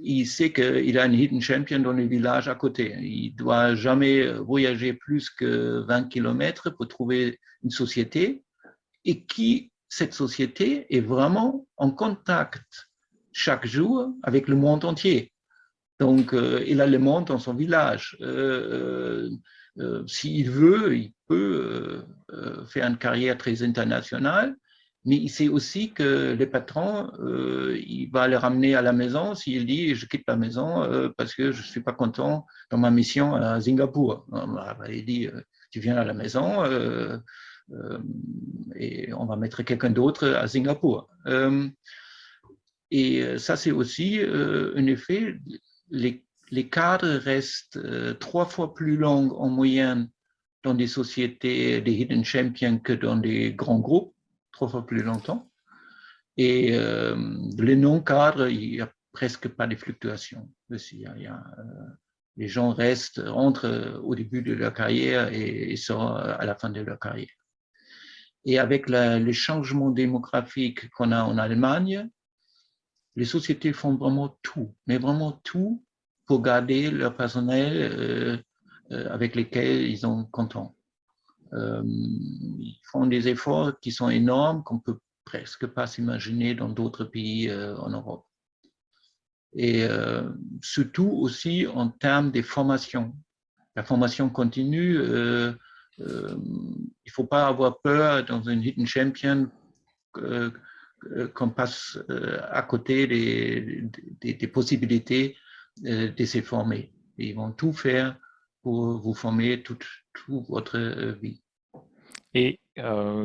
il sait qu'il a une hidden champion dans les villages à côté. Il ne doit jamais voyager plus que 20 km pour trouver une société et cette société est vraiment en contact chaque jour avec le monde entier. Donc, il a le monde dans son village. S'il veut, il peut faire une carrière très internationale, mais il sait aussi que le patron, il va le ramener à la maison s'il dit « je quitte la maison parce que je ne suis pas content dans ma mission à Singapour ». Il dit « tu viens à la maison et on va mettre quelqu'un d'autre à Singapour ». Et ça, c'est aussi un effet. Les cadres restent 3 fois plus longs en moyenne dans des sociétés, des hidden champions, que dans des grands groupes, 3 fois plus longtemps. Et les non-cadres, il n'y a presque pas de fluctuations. Les gens entrent au début de leur carrière et sortent à la fin de leur carrière. Et avec le changement démographique qu'on a en Allemagne, les sociétés font vraiment tout, mais vraiment tout pour garder leur personnel avec lesquels ils sont contents. Ils font des efforts qui sont énormes, qu'on ne peut presque pas s'imaginer dans d'autres pays en Europe. Et surtout aussi en termes de formation. La formation continue, il ne faut pas avoir peur dans une hidden champion qu'on passe à côté des possibilités de se former. Et ils vont tout faire pour vous former toute votre vie. Et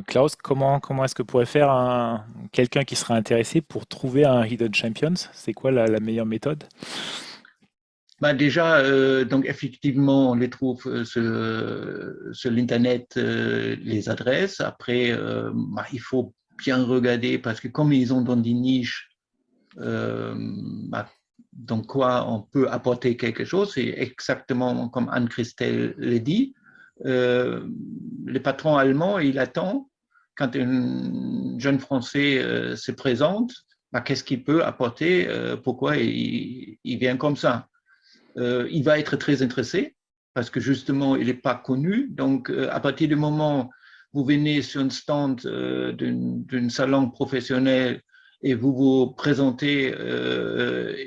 Klaus, comment est-ce que pourrait faire quelqu'un qui serait intéressé pour trouver un Hidden Champions? C'est quoi la meilleure méthode? Déjà, donc effectivement, on les trouve sur l'Internet, les adresses. Après, il faut bien regarder parce que comme ils ont dans des niches, dans quoi on peut apporter quelque chose, c'est exactement comme Anne-Christelle l'a dit. Le patron allemand, il attend quand un jeune Français se présente, qu'est-ce qu'il peut apporter, pourquoi il vient comme ça. Il va être très intéressé parce que justement, il n'est pas connu. Donc, à partir du moment où vous venez sur un stand d'un salon professionnel et vous vous présentez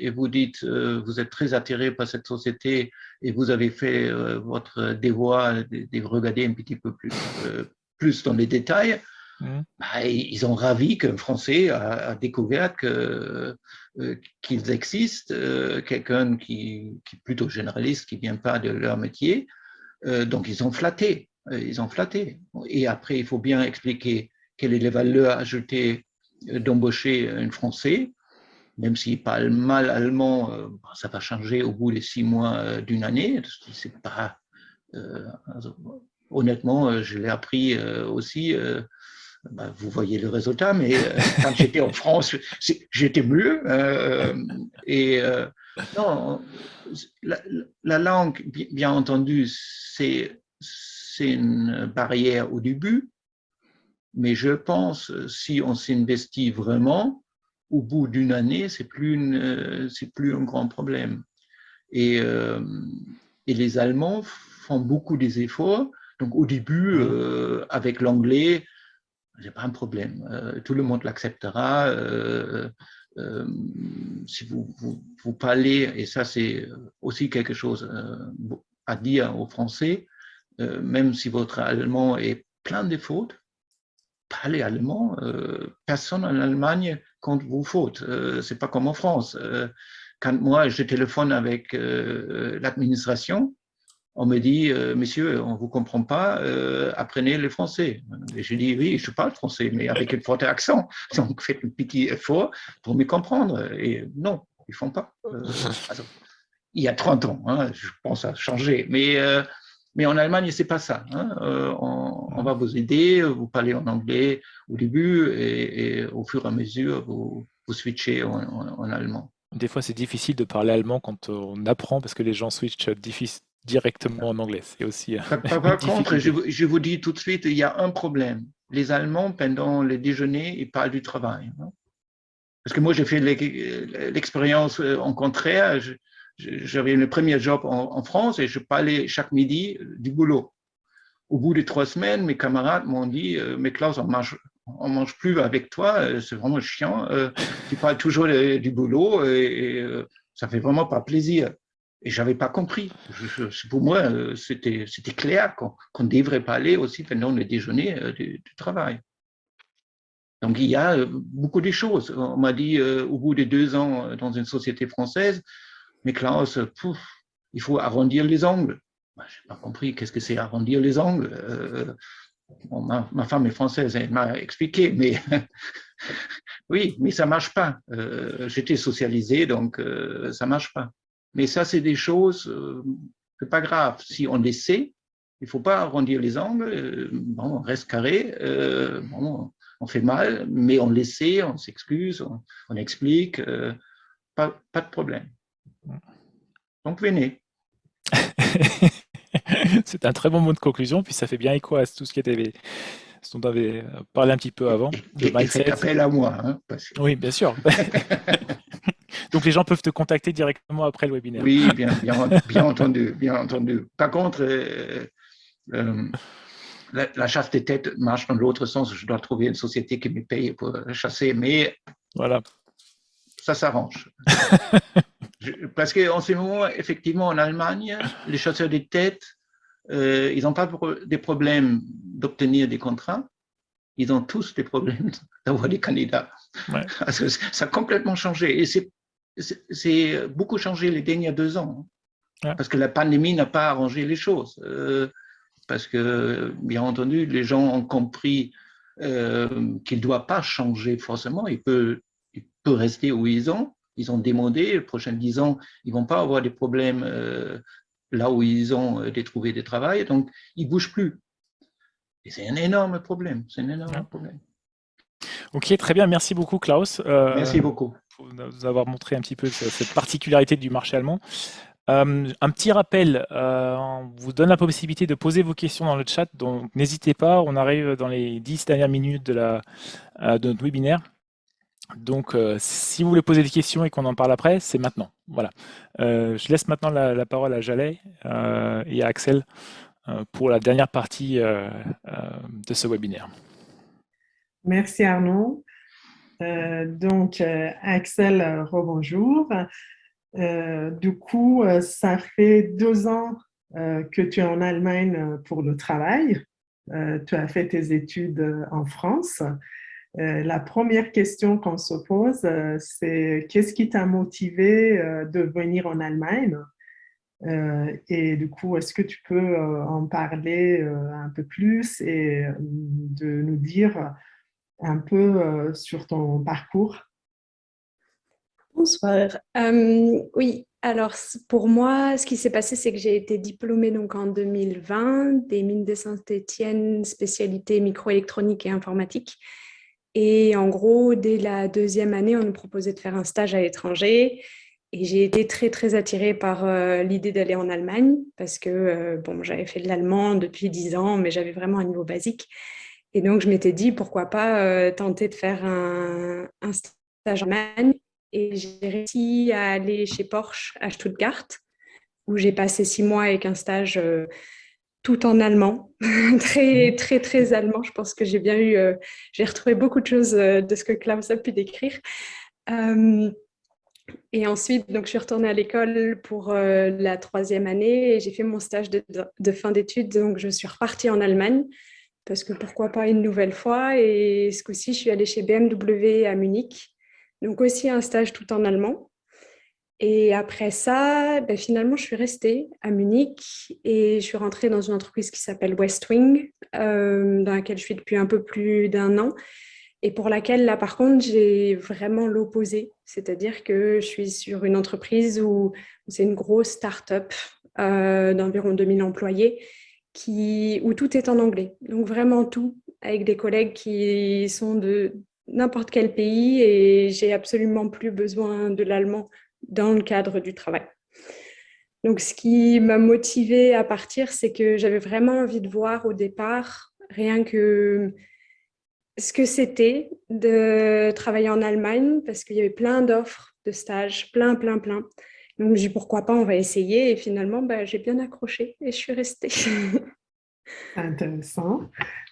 et vous dites vous êtes très attiré par cette société et vous avez fait votre devoir de regarder un petit peu plus dans les détails, ils sont ravis qu'un Français a découvert qu'ils existent, quelqu'un qui est plutôt généraliste, qui ne vient pas de leur métier. Donc, ils ont flatté. Et après, il faut bien expliquer quelle est la valeur ajoutée d'embaucher un Français. Même s'il parle mal allemand, ça va changer au bout des 6 mois d'une année. C'est pas, honnêtement, je l'ai appris aussi. Vous voyez le résultat, mais quand j'étais en France, j'étais mieux. Non, la langue, bien entendu, c'est une barrière au début, mais je pense, si on s'investit vraiment, au bout d'une année, c'est plus un grand problème. Et les Allemands font beaucoup des efforts. Donc au début, avec l'anglais, c'est pas un problème. Tout le monde l'acceptera. Si vous parlez, et ça c'est aussi quelque chose à dire aux Français, même si votre allemand est plein de fautes, parlez allemand. Personne en Allemagne compte vos fautes. C'est pas comme en France. Quand moi je téléphone avec l'administration, on me dit, messieurs, on ne vous comprend pas, apprenez le français. Et je dis, oui, je parle français, mais avec un fort accent. Donc, faites un petit effort pour me comprendre. Et non, ils ne font pas. Il y a 30 ans, je pense à changer. Mais en Allemagne, ce n'est pas ça. On va vous aider, vous parlez en anglais au début et au fur et à mesure, vous switchez en allemand. Des fois, c'est difficile de parler allemand quand on apprend parce que les gens switchent directement en anglais. C'est aussi par contre, je vous dis tout de suite, il y a un problème. Les Allemands, pendant le déjeuner, ils parlent du travail. Parce que moi, j'ai fait l'expérience en contraire. J'avais le premier job en France et je parlais chaque midi du boulot. Au bout de 3 semaines, mes camarades m'ont dit « Mais Klaus, on mange plus avec toi, c'est vraiment chiant. Tu parles toujours du boulot et ça fait vraiment pas plaisir. » Et je n'avais pas compris. Pour moi, c'était clair qu'on devrait parler aussi pendant le déjeuner du travail. Donc, il y a beaucoup de choses. On m'a dit, au bout de 2 ans dans une société française, mais Klaus, il faut arrondir les angles. Je n'ai pas compris qu'est-ce que c'est arrondir les angles. Ma femme est française, elle m'a expliqué, mais oui, mais ça ne marche pas. J'étais socialisé, donc ça ne marche pas. Mais ça, c'est des choses, c'est pas grave. Si on les sait, Il ne faut pas arrondir les angles. Bon, on reste carré. Bon, on fait mal, mais on l'essaie, on s'excuse, on explique. Pas de problème. Donc, venez. C'est un très bon mot de conclusion, puis ça fait bien écho à tout ce dont on avait parlé un petit peu avant. Et faites appel à moi. Hein, Oui, bien sûr. Donc les gens peuvent te contacter directement après le webinaire. Oui, bien entendu, bien entendu. Par contre, la chasse des têtes marche dans l'autre sens. Je dois trouver une société qui me paye pour chasser, mais voilà, ça s'arrange. Parce qu'en ce moment, effectivement, en Allemagne, les chasseurs des têtes, ils n'ont pas des problèmes d'obtenir des contrats. Ils ont tous des problèmes d'avoir des candidats. Ouais. Parce que ça a complètement changé. Et c'est beaucoup changé les derniers 2 ans. Ouais. Parce que la pandémie n'a pas arrangé les choses. Parce que, bien entendu, les gens ont compris qu'il ne doit pas changer forcément. Il peut rester où ils ont. Ils ont demandé, les prochains 10 ans, ils ne vont pas avoir des problèmes là où ils ont trouvé des travail. Donc, ils ne bougent plus. Et c'est un énorme problème. C'est un énorme problème. Ok, très bien. Merci beaucoup, Klaus. Merci beaucoup. Pour nous avoir montré un petit peu cette particularité du marché allemand. Un petit rappel, on vous donne la possibilité de poser vos questions dans le chat, donc n'hésitez pas, on arrive dans les 10 dernières minutes de notre webinaire. Donc, si vous voulez poser des questions et qu'on en parle après, c'est maintenant. Voilà. Je laisse maintenant la parole à Jaleh et à Axel pour la dernière partie de ce webinaire. Merci Arnaud. Donc, Axel, rebonjour. Du coup, ça fait 2 ans que tu es en Allemagne pour le travail. Tu as fait tes études en France. La première question qu'on se pose, c'est qu'est-ce qui t'a motivé de venir en Allemagne? Et du coup, est-ce que tu peux en parler un peu plus et de nous dire un peu sur ton parcours? Bonsoir. Oui, alors pour moi, ce qui s'est passé, c'est que j'ai été diplômée donc en 2020 des mines de Saint-Étienne, spécialité microélectronique et informatique. Et en gros, dès la 2e année, on nous proposait de faire un stage à l'étranger. Et j'ai été très, très attirée par l'idée d'aller en Allemagne parce que bon, j'avais fait de l'allemand depuis 10 ans, mais j'avais vraiment un niveau basique. Et donc, je m'étais dit, pourquoi pas tenter de faire un stage en Allemagne. Et j'ai réussi à aller chez Porsche à Stuttgart, où j'ai passé 6 mois avec un stage tout en allemand, très, très, très allemand. Je pense que j'ai retrouvé beaucoup de choses de ce que Klaus a pu décrire. Et ensuite, donc, je suis retournée à l'école pour la 3e année et j'ai fait mon stage de fin d'études. Donc, je suis repartie en Allemagne parce que pourquoi pas une nouvelle fois. Et ce coup-ci, je suis allée chez BMW à Munich. Donc aussi un stage tout en allemand. Et après ça, finalement, je suis restée à Munich et je suis rentrée dans une entreprise qui s'appelle Westwing, dans laquelle je suis depuis un peu plus d'1 an. Et pour laquelle, là, par contre, j'ai vraiment l'opposé. C'est-à-dire que je suis sur une entreprise où c'est une grosse start-up d'environ 2000 employés où tout est en anglais. Donc vraiment tout, avec des collègues qui sont de n'importe quel pays et j'ai absolument plus besoin de l'allemand dans le cadre du travail. Donc, ce qui m'a motivée à partir, c'est que j'avais vraiment envie de voir au départ, rien que ce que c'était de travailler en Allemagne, parce qu'il y avait plein d'offres de stages, plein. Donc, j'ai dit pourquoi pas, on va essayer. Et finalement, j'ai bien accroché et je suis restée. Intéressant,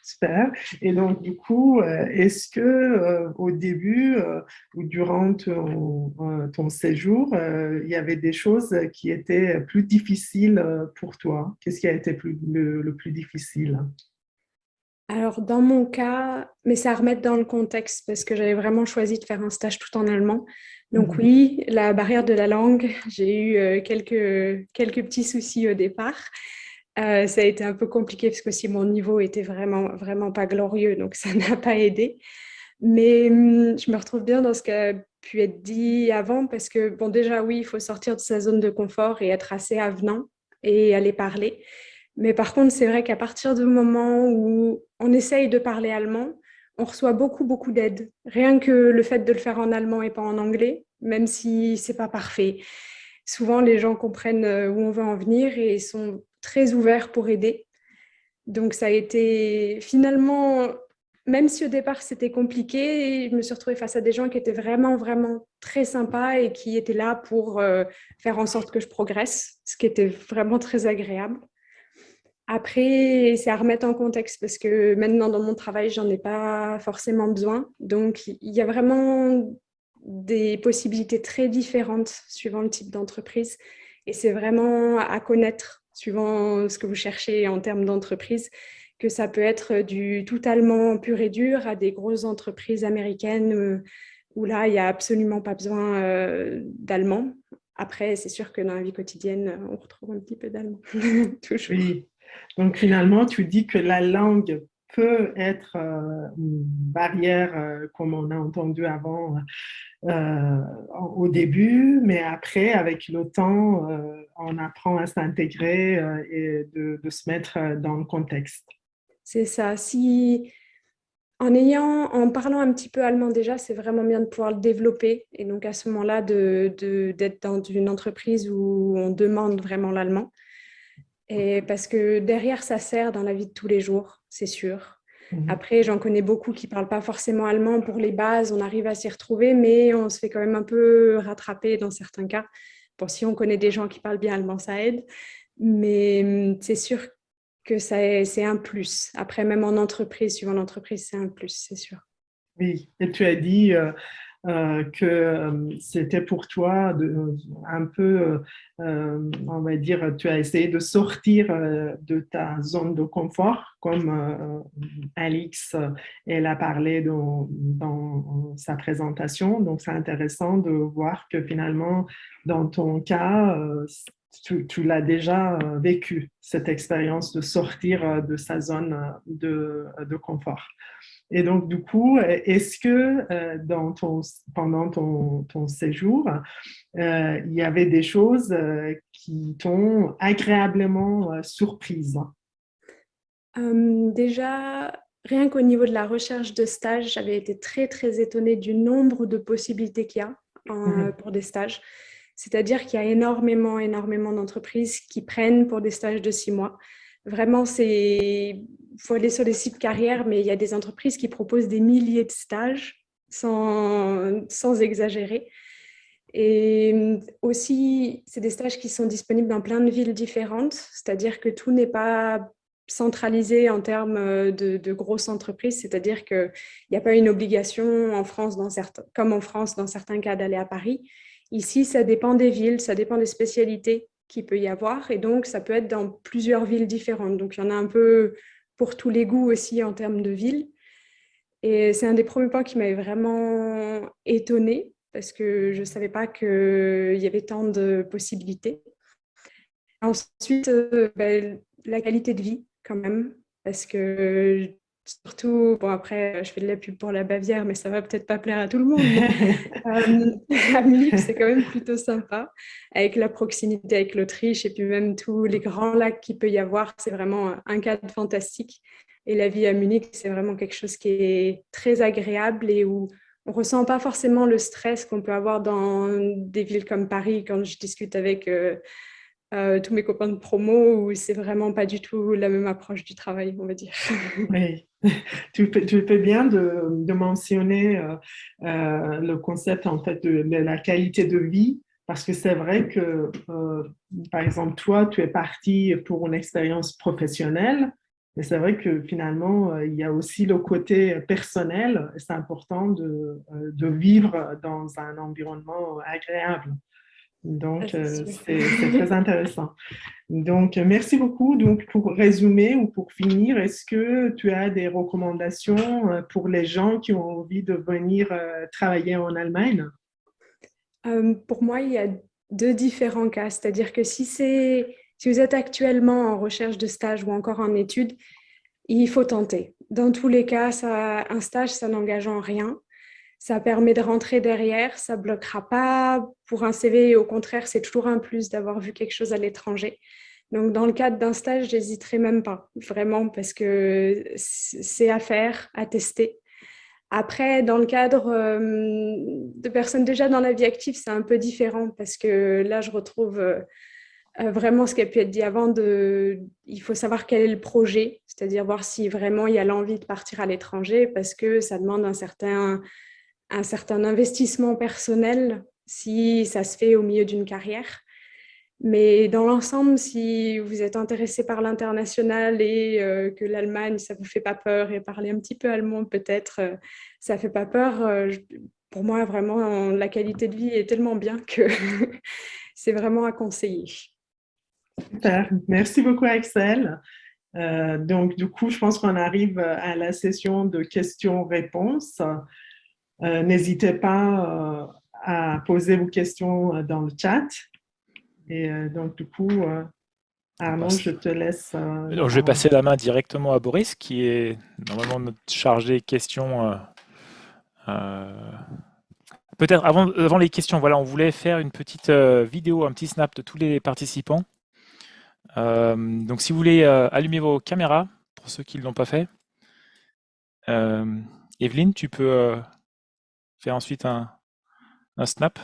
super. Et donc, du coup, est-ce que au début ou durant ton séjour, il y avait des choses qui étaient plus difficiles pour toi? Qu'est-ce qui a été le plus difficile? Alors, dans mon cas, mais c'est à remettre dans le contexte parce que j'avais vraiment choisi de faire un stage tout en allemand. Donc oui, la barrière de la langue, j'ai eu quelques petits soucis au départ. Ça a été un peu compliqué parce que aussi mon niveau était vraiment, vraiment pas glorieux, donc ça n'a pas aidé. Mais je me retrouve bien dans ce qui a pu être dit avant parce que, bon, déjà, oui, il faut sortir de sa zone de confort et être assez avenant et aller parler. Mais par contre, c'est vrai qu'à partir du moment où on essaye de parler allemand, on reçoit beaucoup, beaucoup d'aide. Rien que le fait de le faire en allemand et pas en anglais, même si c'est pas parfait. Souvent, les gens comprennent où on veut en venir et sont très ouverts pour aider. Donc, ça a été finalement, même si au départ c'était compliqué, je me suis retrouvée face à des gens qui étaient vraiment, vraiment très sympas et qui étaient là pour faire en sorte que je progresse, ce qui était vraiment très agréable. Après, c'est à remettre en contexte parce que maintenant, dans mon travail, j'en ai pas forcément besoin. Donc, il y a vraiment des possibilités très différentes suivant le type d'entreprise. Et c'est vraiment à connaître, suivant ce que vous cherchez en termes d'entreprise, que ça peut être du tout allemand pur et dur à des grosses entreprises américaines où là, il n'y a absolument pas besoin d'allemand. Après, c'est sûr que dans la vie quotidienne, on retrouve un petit peu d'allemand, toujours. Oui. Donc finalement, tu dis que la langue peut être une barrière, comme on a entendu avant au début, mais après, avec le temps, on apprend à s'intégrer et de se mettre dans le contexte. C'est ça. Si, en parlant un petit peu allemand déjà, c'est vraiment bien de pouvoir le développer. Et donc à ce moment-là, d'être dans une entreprise où on demande vraiment l'allemand. Et parce que derrière, ça sert dans la vie de tous les jours, c'est sûr. Après, j'en connais beaucoup qui ne parlent pas forcément allemand pour les bases. On arrive à s'y retrouver, mais on se fait quand même un peu rattraper dans certains cas. Bon, si on connaît des gens qui parlent bien allemand, ça aide. Mais c'est sûr que c'est un plus. Après, même en entreprise, suivant l'entreprise, c'est un plus, c'est sûr. Oui, et tu as dit que c'était pour toi un peu, on va dire, tu as essayé de sortir de ta zone de confort, comme Alix, elle a parlé dans sa présentation. Donc, c'est intéressant de voir que finalement, dans ton cas, tu l'as déjà vécu, cette expérience de sortir de sa zone de confort. Et donc, du coup, est-ce que pendant ton séjour, il y avait des choses qui t'ont agréablement surprise? Déjà, rien qu'au niveau de la recherche de stage, j'avais été très, très étonnée du nombre de possibilités qu'il y a pour des stages. C'est-à-dire qu'il y a énormément, énormément d'entreprises qui prennent pour des stages de 6 mois. Vraiment, il faut aller sur les sites carrières, mais il y a des entreprises qui proposent des milliers de stages sans exagérer. Et aussi, c'est des stages qui sont disponibles dans plein de villes différentes, c'est-à-dire que tout n'est pas centralisé en termes de grosses entreprises, c'est-à-dire qu'il n'y a pas une obligation en France, comme en France, dans certains cas, d'aller à Paris. Ici, ça dépend des villes, ça dépend des spécialités qu'il peut y avoir, et donc ça peut être dans plusieurs villes différentes. Donc, il y en a un peu pour tous les goûts aussi en termes de villes. Et c'est un des premiers points qui m'avait vraiment étonnée, parce que je ne savais pas qu'il y avait tant de possibilités. Ensuite, la qualité de vie, quand même, parce que surtout, bon après, je fais de la pub pour la Bavière, mais ça va peut-être pas plaire à tout le monde. Mais, à Munich, c'est quand même plutôt sympa, avec la proximité avec l'Autriche et puis même tous les grands lacs qu'il peut y avoir. C'est vraiment un cadre fantastique. Et la vie à Munich, c'est vraiment quelque chose qui est très agréable et où on ne ressent pas forcément le stress qu'on peut avoir dans des villes comme Paris quand je discute avec tous mes copains de promo où c'est vraiment pas du tout la même approche du travail, on va dire. Oui, tu fais bien de mentionner le concept en fait de la qualité de vie, parce que c'est vrai que, par exemple, toi, tu es parti pour une expérience professionnelle, mais c'est vrai que finalement, il y a aussi le côté personnel. C'est important de vivre dans un environnement agréable. Donc, c'est très intéressant. Donc, merci beaucoup. Donc, pour résumer ou pour finir, est-ce que tu as des recommandations pour les gens qui ont envie de venir travailler en Allemagne? Pour moi, il y a 2 différents cas. C'est-à-dire que si vous êtes actuellement en recherche de stage ou encore en études, il faut tenter. Dans tous les cas, un stage, ça n'engage en rien. Ça permet de rentrer derrière, ça ne bloquera pas pour un CV. Au contraire, c'est toujours un plus d'avoir vu quelque chose à l'étranger. Donc, dans le cadre d'un stage, j'hésiterai même pas, vraiment, parce que c'est à faire, à tester. Après, dans le cadre de personnes déjà dans la vie active, c'est un peu différent parce que là, je retrouve vraiment ce qui a pu être dit avant. Il faut savoir quel est le projet, c'est-à-dire voir si vraiment il y a l'envie de partir à l'étranger parce que ça demande un certain investissement personnel si ça se fait au milieu d'une carrière. Mais dans l'ensemble, si vous êtes intéressé par l'international et que l'Allemagne, ça ne vous fait pas peur, et parler un petit peu allemand peut-être, ça ne fait pas peur, pour moi, vraiment, la qualité de vie est tellement bien que c'est vraiment à conseiller. Super. Merci beaucoup, Axel. Donc, du coup, je pense qu'on arrive à la session de questions-réponses. N'hésitez pas à poser vos questions dans le chat. Et donc, du coup, Arnaud, je te laisse. Alors, je vais passer la main directement à Boris, qui est normalement notre chargé questions. Peut-être avant les questions, voilà, on voulait faire une petite vidéo, un petit snap de tous les participants. Donc, si vous voulez allumer vos caméras, pour ceux qui ne l'ont pas fait. Evelyne, tu peux faire ensuite un snap.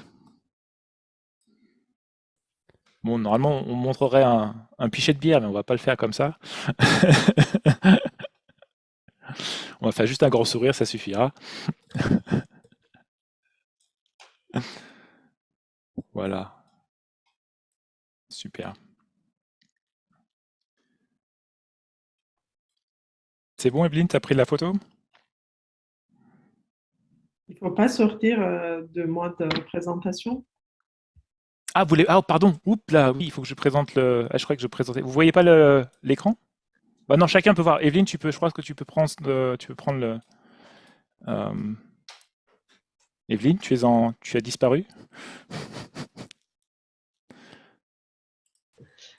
Bon, normalement, on montrerait un pichet de bière, mais on va pas le faire comme ça. On va faire juste un grand sourire, ça suffira. Voilà. Super. C'est bon, Evelyne, tu as pris la photo? Il ne faut pas sortir de mode présentation. Ah, pardon. Oups là, oui, il faut que je présente le. Ah, je crois que je présentais. Vous voyez pas l'écran? Bah non, chacun peut voir. Evelyne, je crois que tu peux prendre le. Evelyne, tu as disparu.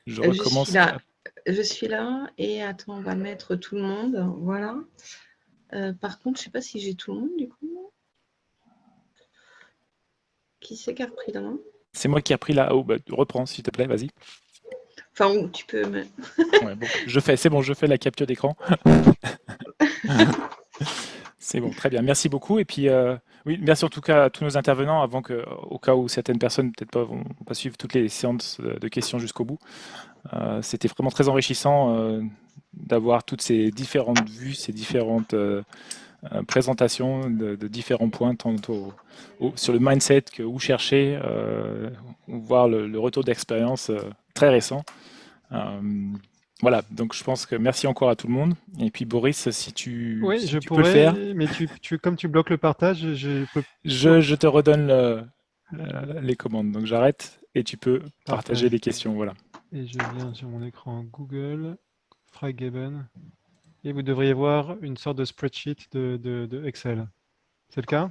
Je recommence. Je suis là et attends, on va mettre tout le monde. Voilà. Par contre, je ne sais pas si j'ai tout le monde du coup. Qui c'est qui a repris la main? C'est moi qui ai repris la. Oh, bah, reprends, s'il te plaît, vas-y. Enfin, tu peux. Ouais, bon, c'est bon, je fais la capture d'écran. C'est bon, très bien. Merci beaucoup. Et puis, oui, merci en tout cas à tous nos intervenants, au cas où certaines personnes peut-être pas vont pas suivre toutes les séances de questions jusqu'au bout. C'était vraiment très enrichissant d'avoir toutes ces différentes vues, ces différentes présentations de différents points, tant sur le mindset que où chercher, voir le retour d'expérience très récent. Voilà, donc je pense que merci encore à tout le monde. Et puis Boris, si tu peux le faire. Mais comme tu bloques le partage, je te redonne les commandes. Donc j'arrête et tu peux partager les questions. Voilà. Et je viens sur mon écran Google, Freigeben, et vous devriez voir une sorte de spreadsheet de Excel. C'est le cas?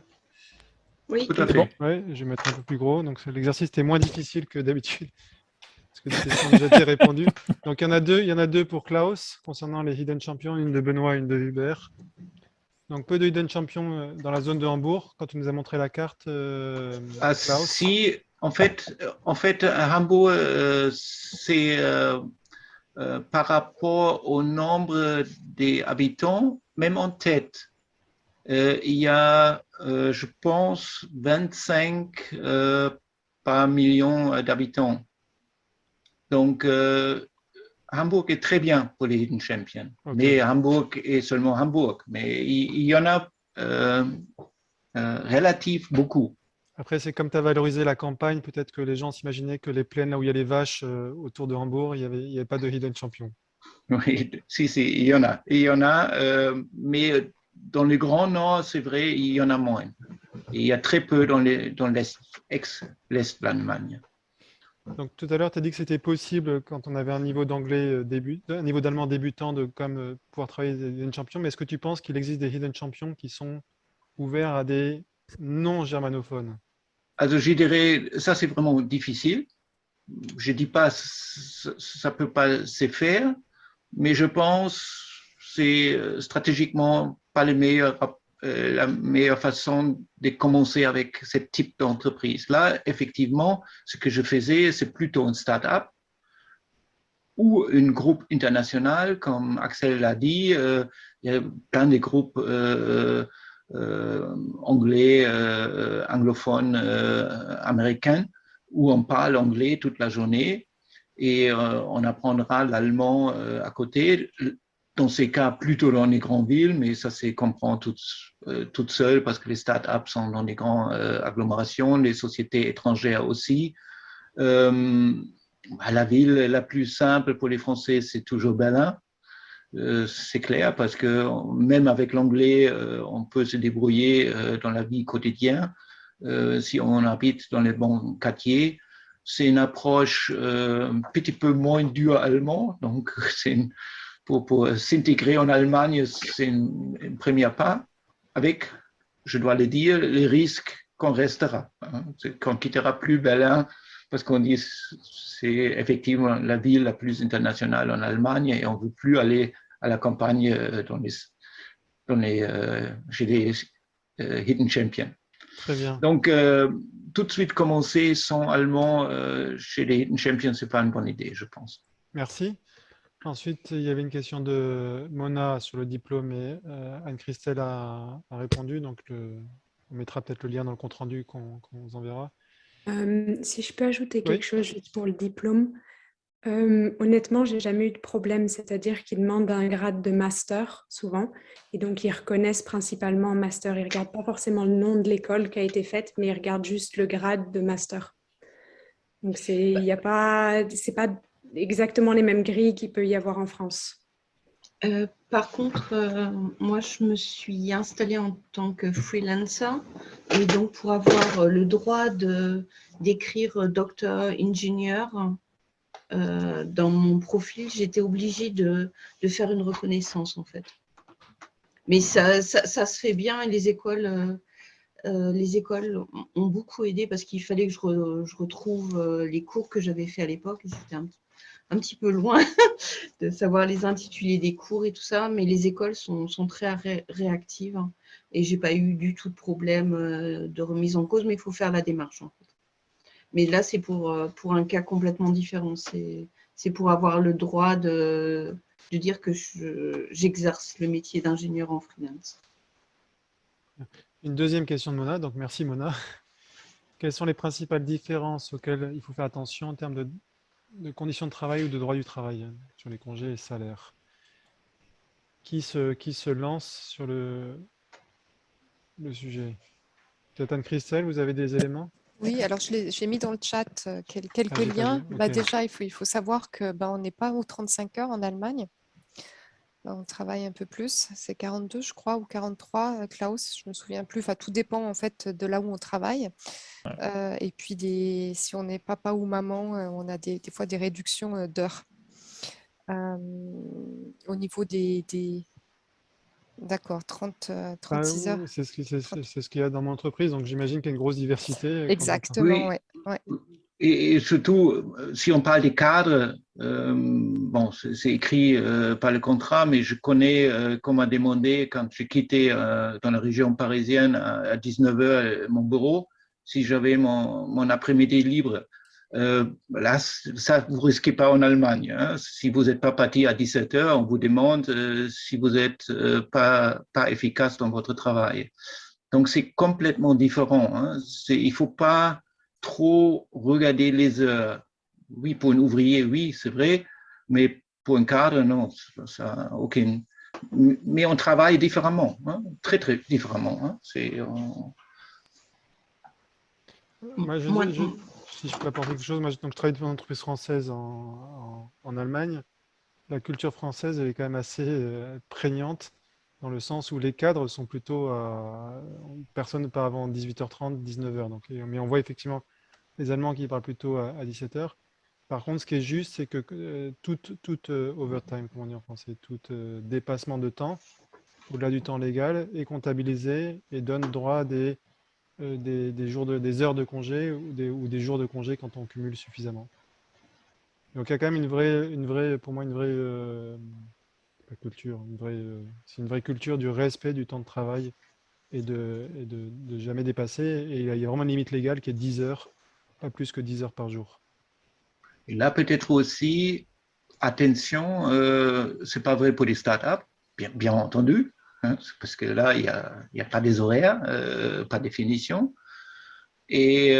Oui, tout à fait. Ouais, je vais mettre un peu plus gros. Donc l'exercice était moins difficile que d'habitude. Parce que des questions ont déjà été répondues. Donc il y en a deux pour Klaus, concernant les Hidden Champions, une de Benoît et une de Hubert. Donc peu de Hidden Champions dans la zone de Hambourg, quand tu nous as montré la carte, Klaus. Si, en fait, à Hambourg, c'est par rapport au nombre des habitants, même en tête. Il y a, je pense, 25 par million d'habitants. Donc, Hambourg est très bien pour les Hidden Champions. Okay. Mais Hambourg est seulement Hambourg. Mais il y en a relativement beaucoup. Après, c'est comme tu as valorisé la campagne, peut-être que les gens s'imaginaient que les plaines là où il y a les vaches autour de Hambourg, il n'y avait pas de Hidden Champion. Oui, si, il y en a. Mais dans le Grand Nord, c'est vrai, il y en a moins. Et il y a très peu dans l'Est de l'Allemagne. Donc tout à l'heure, tu as dit que c'était possible quand on avait un niveau d'anglais un niveau d'allemand débutant de pouvoir travailler des Hidden Champions. Mais est-ce que tu penses qu'il existe des Hidden Champions qui sont ouverts à des non-germanophones? Alors je dirais, ça c'est vraiment difficile. Je ne dis pas ça ne peut pas se faire, mais je pense que c'est stratégiquement pas la meilleure façon de commencer avec ce type d'entreprise. Là, effectivement, ce que je faisais, c'est plutôt une start-up ou un groupe international, comme Axel l'a dit. Il y a plein de groupes anglais, anglophones, américains, où on parle anglais toute la journée et on apprendra l'allemand à côté. Dans ces cas, plutôt dans les grandes villes, mais ça se comprend toute seule parce que les startups sont dans des grandes agglomérations, les sociétés étrangères aussi. La ville la plus simple pour les Français, c'est toujours Berlin. C'est clair, parce que même avec l'anglais, on peut se débrouiller dans la vie quotidienne si on habite dans les bons quartiers. C'est une approche un petit peu moins dure allemand, donc pour s'intégrer en Allemagne, c'est un premier pas, avec, je dois le dire, les risques qu'on restera, qu'on quittera plus Berlin, parce qu'on dit c'est effectivement la ville la plus internationale en Allemagne et on ne veut plus aller à la campagne chez les Hidden Champions. Très bien. Donc, tout de suite commencer sans allemand chez les Hidden Champions, ce n'est pas une bonne idée, je pense. Merci. Ensuite, il y avait une question de Mona sur le diplôme et Anne-Christelle a répondu. Donc, on mettra peut-être le lien dans le compte-rendu qu'on vous enverra. Si je peux ajouter Oui. quelque chose juste pour le diplôme. Honnêtement, j'ai jamais eu de problème, c'est-à-dire qu'ils demandent un grade de master souvent, et donc ils reconnaissent principalement master. Ils ne regardent pas forcément le nom de l'école qui a été faite, mais ils regardent juste le grade de master. Donc c'est pas exactement les mêmes grilles qu'il peut y avoir en France. Par contre, moi, je me suis installée en tant que freelancer et donc pour avoir le droit d'écrire docteur, ingénieur, dans mon profil, j'étais obligée de faire une reconnaissance en fait. Mais ça se fait bien et les écoles ont beaucoup aidé parce qu'il fallait que je retrouve les cours que j'avais fait à l'époque. C'était un petit peu loin de savoir les intitulés des cours et tout ça, mais les écoles sont très réactives et je n'ai pas eu du tout de problème de remise en cause, mais il faut faire la démarche en fait. Mais là, c'est pour un cas complètement différent. C'est pour avoir le droit de dire que j'exerce le métier d'ingénieur en freelance. Une deuxième question de Mona. Donc, merci Mona. Quelles sont les principales différences auxquelles il faut faire attention en termes de conditions de travail ou de droit du travail sur les congés et salaires? Qui se lance sur le sujet? Peut-être Anne-Christelle, vous avez des éléments? Oui, alors j'ai mis dans le chat quelques j'ai pas liens. vu, Bah, ok. déjà, il faut savoir que on n'est pas aux 35 heures en Allemagne. On travaille un peu plus. C'est 42, je crois, ou 43, Klaus, je ne me souviens plus. Enfin, tout dépend en fait de là où on travaille. Et puis, si on est papa ou maman, on a des fois des réductions d'heures. Au niveau des... D'accord, 36 heures. C'est ce qu'il y a dans mon entreprise, donc j'imagine qu'il y a une grosse diversité. Exactement, Oui. ouais. Et surtout, si on parle des cadres, bon, c'est écrit par le contrat, mais je connais qu'on m'a demandé quand j'ai quitté dans la région parisienne à 19h mon bureau, si j'avais mon après-midi libre. Là, ça, vous ne risquez pas en Allemagne. Hein. Si vous n'êtes pas parti à 17h, on vous demande si vous n'êtes pas efficace dans votre travail. Donc, c'est complètement différent. Hein. Il ne faut pas trop regarder les heures. Oui, pour un ouvrier, oui, c'est vrai, mais pour un cadre, non, ça aucune. Mais on travaille différemment, hein, très, très différemment. Hein. Moi, si je peux apporter quelque chose, moi, donc, je travaille dans une entreprise française en Allemagne. La culture française, elle est quand même assez prégnante, dans le sens où les cadres sont plutôt personne ne part avant 18h30, 19h. Donc, mais on voit effectivement les Allemands qui parlent plutôt à 17h. Par contre, ce qui est juste, c'est que tout overtime, comme on dit en français, tout dépassement de temps, au-delà du temps légal, est comptabilisé et donne droit à des heures de congé ou des jours de congé quand on cumule suffisamment. Donc il y a quand même pour moi une vraie pas culture, c'est une vraie culture du respect du temps de travail et de jamais dépasser. Et il y a vraiment une limite légale qui est 10 heures, pas plus que 10 heures par jour. Et là, peut-être aussi, attention, c'est pas vrai pour les startups, bien entendu, hein, parce que là, il y a pas des horaires, pas de définition. Et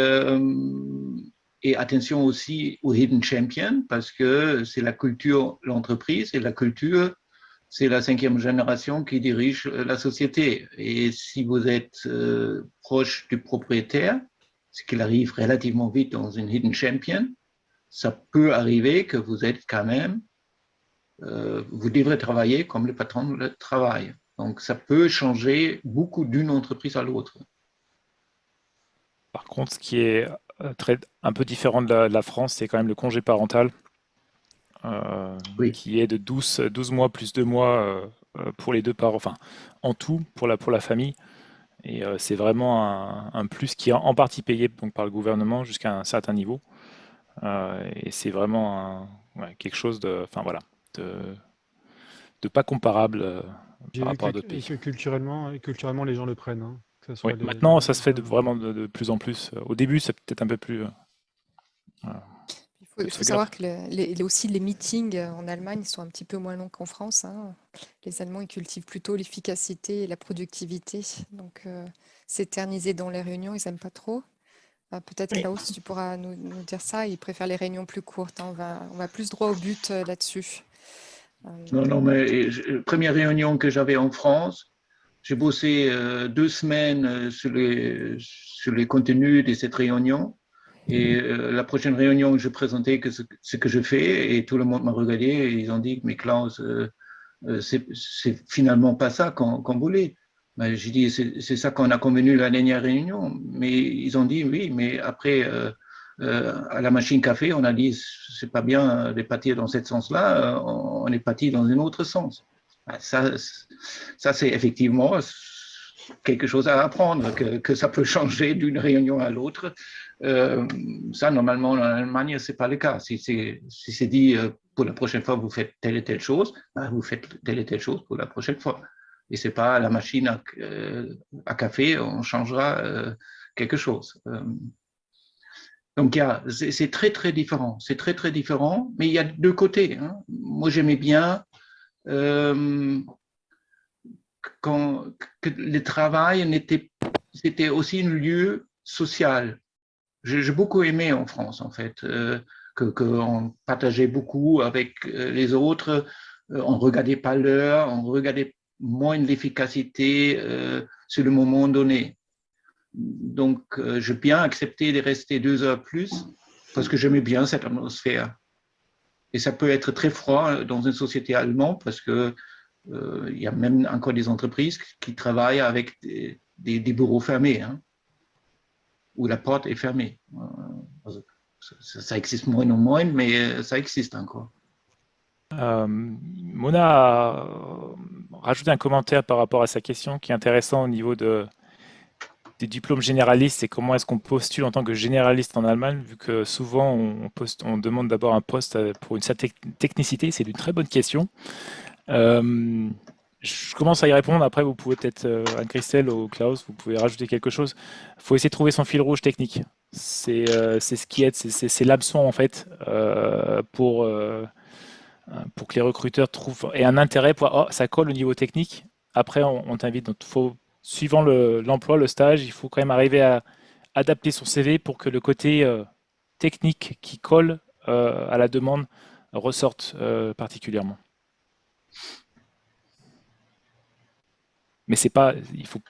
attention aussi aux hidden champions, parce que c'est la culture, l'entreprise, et la culture, c'est la 5e génération qui dirige la société. Et si vous êtes proche du propriétaire, ce qui arrive relativement vite dans une hidden champion, ça peut arriver que vous êtes quand même, vous devrez travailler comme le patron le travaille. Donc, ça peut changer beaucoup d'une entreprise à l'autre. Par contre, ce qui est un peu différent de la France, c'est quand même le congé parental, Oui. qui est de 12 mois plus 2 mois pour les deux parents, enfin, en tout pour la famille. Et c'est vraiment un plus qui est en partie payé donc, par le gouvernement jusqu'à un certain niveau. Et c'est vraiment quelque chose enfin, voilà, de pas comparable J'ai par vu rapport à d'autres et pays. que culturellement, les gens le prennent, hein, que ce Oui, soit maintenant, ça se fait vraiment de plus en plus. Au début, c'est peut-être un peu plus. Il faut savoir que aussi les meetings en Allemagne sont un petit peu moins longs qu'en France, hein. Les Allemands, ils cultivent plutôt l'efficacité et la productivité. Donc, s'éterniser dans les réunions, ils n'aiment pas trop. Peut-être, Klaus, tu pourras nous dire ça. Ils préfèrent les réunions plus courtes, hein. On va plus droit au but là-dessus. Non, mais première réunion que j'avais en France, j'ai bossé 2 semaines sur les contenus de cette réunion. Et la prochaine réunion que je présentais ce que je fais, et tout le monde m'a regardé et ils ont dit, mais Klaus, c'est finalement pas ça qu'on voulait. Ben, j'ai dit, c'est ça qu'on a convenu la dernière réunion. Mais ils ont dit, oui, mais après, à la machine café, on a dit, c'est pas bien de partir dans ce sens-là, on est parti dans un autre sens. Ben, ça c'est effectivement quelque chose à apprendre, que ça peut changer d'une réunion à l'autre. Ça, normalement, en Allemagne, c'est pas le cas. Si c'est dit pour la prochaine fois, vous faites telle et telle chose, ben, vous faites telle et telle chose pour la prochaine fois. Et c'est pas à la machine à café, on changera quelque chose. Donc, c'est très, très différent. C'est très, très différent, mais il y a deux côtés, hein. Moi, j'aimais bien que le travail c'était aussi un lieu social. J'ai beaucoup aimé en France, en fait, qu'on partageait beaucoup avec les autres, on ne regardait pas l'heure, on regardait moins l'efficacité sur le moment donné. Donc, j'ai bien accepté de rester 2 heures plus parce que j'aimais bien cette atmosphère. Et ça peut être très froid dans une société allemande parce que il y a même encore des entreprises qui travaillent avec des bureaux fermés, hein, où la porte est fermée. Ça existe moins ou moins, mais ça existe encore. Mona a rajouté un commentaire par rapport à sa question qui est intéressant au niveau des diplômes généralistes et comment est-ce qu'on postule en tant que généraliste en Allemagne, vu que souvent on demande d'abord un poste pour une certaine technicité. C'est une très bonne question. Je commence à y répondre. Après, vous pouvez peut-être, Anne-Christelle ou Klaus, vous pouvez rajouter quelque chose. Il faut essayer de trouver son fil rouge technique. C'est ce qui aide, c'est l'hameçon en fait pour que les recruteurs trouvent et un intérêt pour oh, ça colle au niveau technique. Après, on t'invite. Donc, suivant l'emploi, le stage, il faut quand même arriver à adapter son CV pour que le côté technique qui colle à la demande ressorte particulièrement. Mais c'est pas, il faut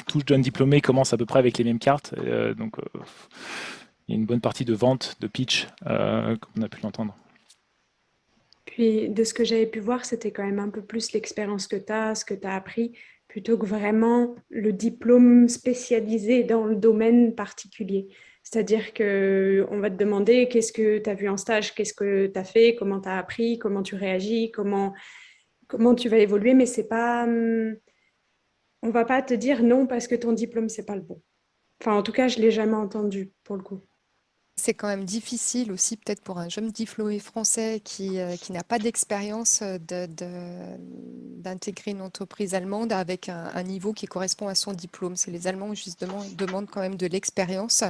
tout jeune diplômé commence à peu près avec les mêmes cartes, donc il y a une bonne partie de vente, de pitch, comme on a pu l'entendre. Puis, de ce que j'avais pu voir, c'était quand même un peu plus l'expérience que tu as, ce que tu as appris, plutôt que vraiment le diplôme spécialisé dans le domaine particulier. C'est-à-dire qu'on va te demander qu'est-ce que tu as vu en stage, qu'est-ce que tu as fait, comment tu as appris, comment tu réagis, comment tu vas évoluer, mais c'est pas, on va pas te dire non parce que ton diplôme, c'est pas le bon. Enfin, en tout cas, je ne l'ai jamais entendu pour le coup. c'est quand même difficile aussi, peut-être pour un jeune diplômé français qui n'a pas d'expérience d'intégrer une entreprise allemande avec un niveau qui correspond à son diplôme. C'est les Allemands, justement, demandent quand même de l'expérience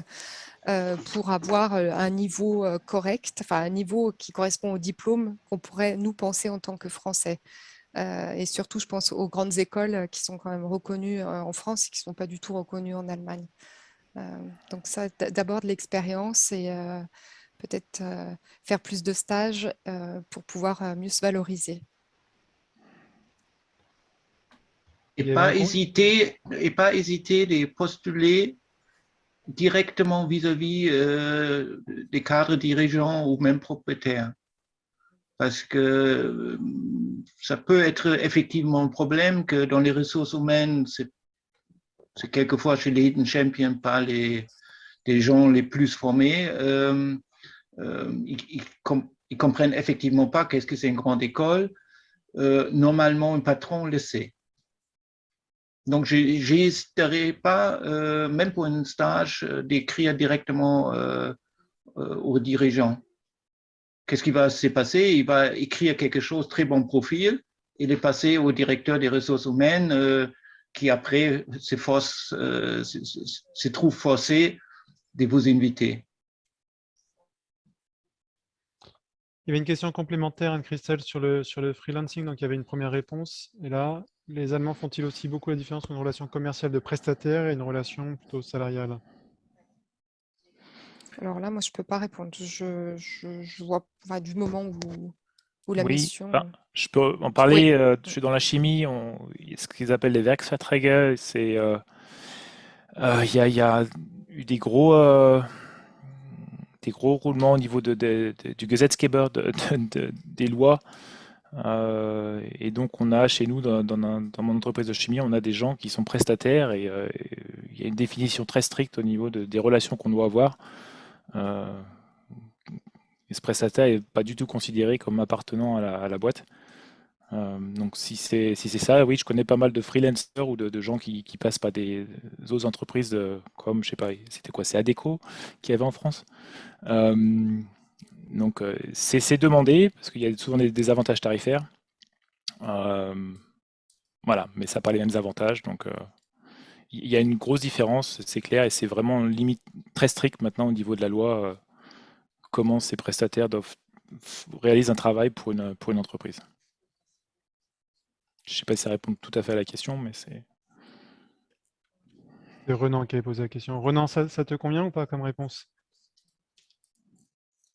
pour avoir un niveau correct, enfin un niveau qui correspond au diplôme qu'on pourrait nous penser en tant que Français. Et surtout, je pense aux grandes écoles qui sont quand même reconnues en France et qui ne sont pas du tout reconnues en Allemagne. Donc ça, d'abord de l'expérience et peut-être faire plus de stages pour pouvoir mieux se valoriser. Et pas hésiter de postuler directement vis-à-vis des cadres dirigeants ou même propriétaires. Parce que ça peut être effectivement un problème que dans les ressources humaines, c'est quelquefois chez les Hidden Champions pas les gens les plus formés. Ils comprennent effectivement pas qu'est-ce que c'est une grande école. Normalement, un patron le sait. Donc, je n'hésiterai pas, même pour un stage, d'écrire directement aux dirigeants. Qu'est-ce qui va se passer? Il va écrire quelque chose, très bon profil, et le passer au directeur des ressources humaines qui après se trouve forcé de vous inviter. Il y avait une question complémentaire, Anne-Christelle, sur le freelancing. Donc, il y avait une première réponse. Et là, les Allemands font-ils aussi beaucoup la différence entre une relation commerciale de prestataire et une relation plutôt salariale? Alors là, moi, je ne peux pas répondre. Je vois du moment où la Oui, mission... je peux en parler. Je suis dans la chimie, ce qu'ils appellent les Werksverträge. C'est, il y a eu des gros roulements au niveau du Gesetzgeber, des lois. Et donc, on a chez nous, dans mon entreprise de chimie, on a des gens qui sont prestataires et il y a une définition très stricte au niveau des relations qu'on doit avoir. Et ce prestataire n'est pas du tout considéré comme appartenant à la boîte. Donc, si c'est ça, oui, je connais pas mal de freelancers ou de gens qui passent par des autres entreprises comme, je sais pas, c'était quoi, c'est Adecco qu'il y avait en France. Donc, c'est demandé parce qu'il y a souvent des avantages tarifaires. Voilà, mais ça n'a pas les mêmes avantages. Donc, il y a une grosse différence, c'est clair, et c'est vraiment une limite très stricte maintenant au niveau de la loi, comment ces prestataires doivent réaliser un travail pour une entreprise. Je ne sais pas si ça répond tout à fait à la question, mais c'est... C'est Renan qui avait posé la question. Renan, ça te convient ou pas comme réponse?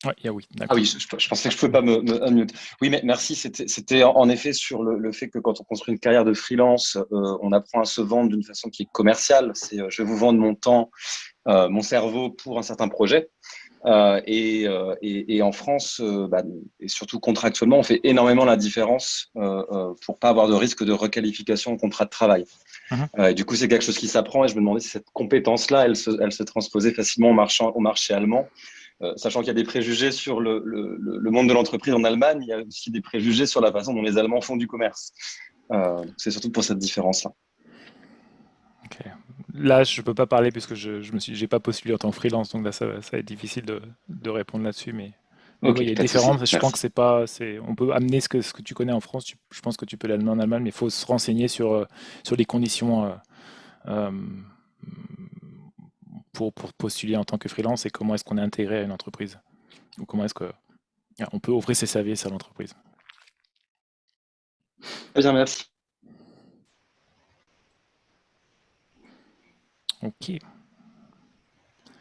Ouais, oui, Ah d'accord. oui, je pensais que je ne pouvais pas me unmute. Oui, mais merci. C'était en effet sur le fait que quand on construit une carrière de freelance, on apprend à se vendre d'une façon qui est commerciale. C'est je vais vous vendre mon temps, mon cerveau pour un certain projet. Et en France, et surtout contractuellement, on fait énormément la différence pour pas avoir de risque de requalification en contrat de travail. Et du coup, c'est quelque chose qui s'apprend et je me demandais si cette compétence-là, elle se transposait facilement au marché allemand. Sachant qu'il y a des préjugés sur le monde de l'entreprise en Allemagne, il y a aussi des préjugés sur la façon dont les Allemands font du commerce. C'est surtout pour cette différence-là. Okay. Là, je ne peux pas parler puisque j'ai pas postulé en tant que freelance, donc là, ça va être difficile de répondre là-dessus. Mais Okay, il y a une différence. Je pense que on peut amener ce que tu connais en France. Je pense que tu peux l'amener en Allemagne, mais il faut se renseigner sur les conditions pour postuler en tant que freelance et comment est-ce qu'on est intégré à une entreprise. Ou comment est-ce qu'on peut offrir ses services à l'entreprise. Très bien, merci. Ok.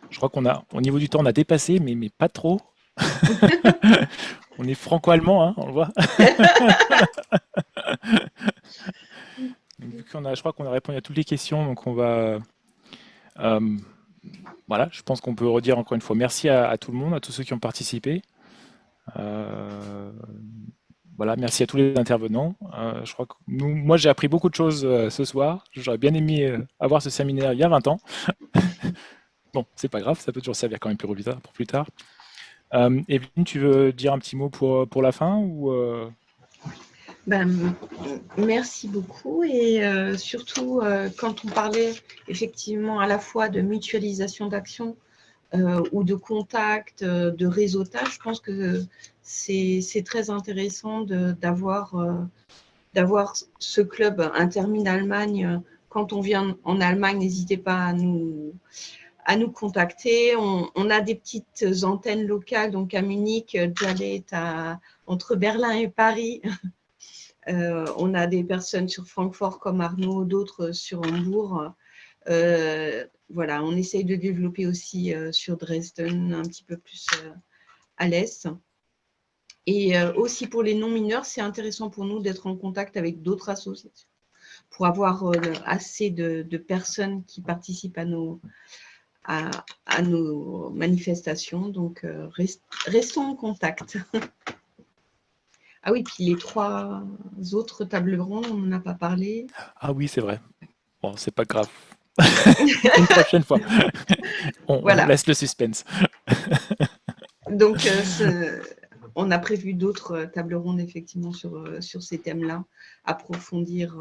Je crois au niveau du temps, on a dépassé, mais pas trop. On est franco-allemand, hein, on le voit. Donc, je crois qu'on a répondu à toutes les questions, donc on va... voilà, je pense qu'on peut redire encore une fois merci à tout le monde, à tous ceux qui ont participé. Voilà, merci à tous les intervenants. Je crois que moi, j'ai appris beaucoup de choses ce soir. J'aurais bien aimé avoir ce séminaire il y a 20 ans. Bon, c'est pas grave, ça peut toujours servir quand même pour plus tard. Evelyne, tu veux dire un petit mot pour la fin ou Merci beaucoup et surtout quand on parlait effectivement à la fois de mutualisation d'actions ou de contact, de réseautage, je pense que c'est très intéressant d'avoir ce club Intermin Allemagne. Quand on vient en Allemagne, n'hésitez pas à nous contacter. On a des petites antennes locales, donc à Munich, Jale est entre Berlin et Paris. On a des personnes sur Francfort comme Arnaud, d'autres sur Hambourg. Voilà, on essaye de développer aussi sur Dresden, un petit peu plus à l'est. Et aussi pour les non-mineurs, c'est intéressant pour nous d'être en contact avec d'autres associations pour avoir assez de personnes qui participent à nos manifestations. Donc, restons en contact. Ah oui, puis les 3 autres tables rondes, on n'en a pas parlé. Ah oui, c'est vrai. Bon, c'est pas grave. Une prochaine fois. On Voilà. laisse le suspense. Donc, on a prévu d'autres tables rondes, effectivement, sur ces thèmes-là, approfondir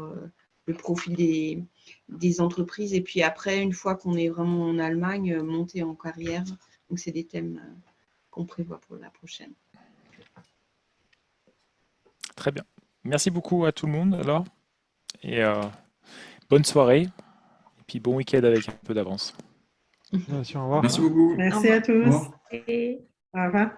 le profil des entreprises. Et puis après, une fois qu'on est vraiment en Allemagne, monter en carrière. Donc, c'est des thèmes qu'on prévoit pour la prochaine. Très bien. Merci beaucoup à tout le monde, alors. Et bonne soirée. Et puis bon week-end avec un peu d'avance. Bien sûr, au revoir. Merci beaucoup. Merci à tous. Au revoir. Et Au revoir.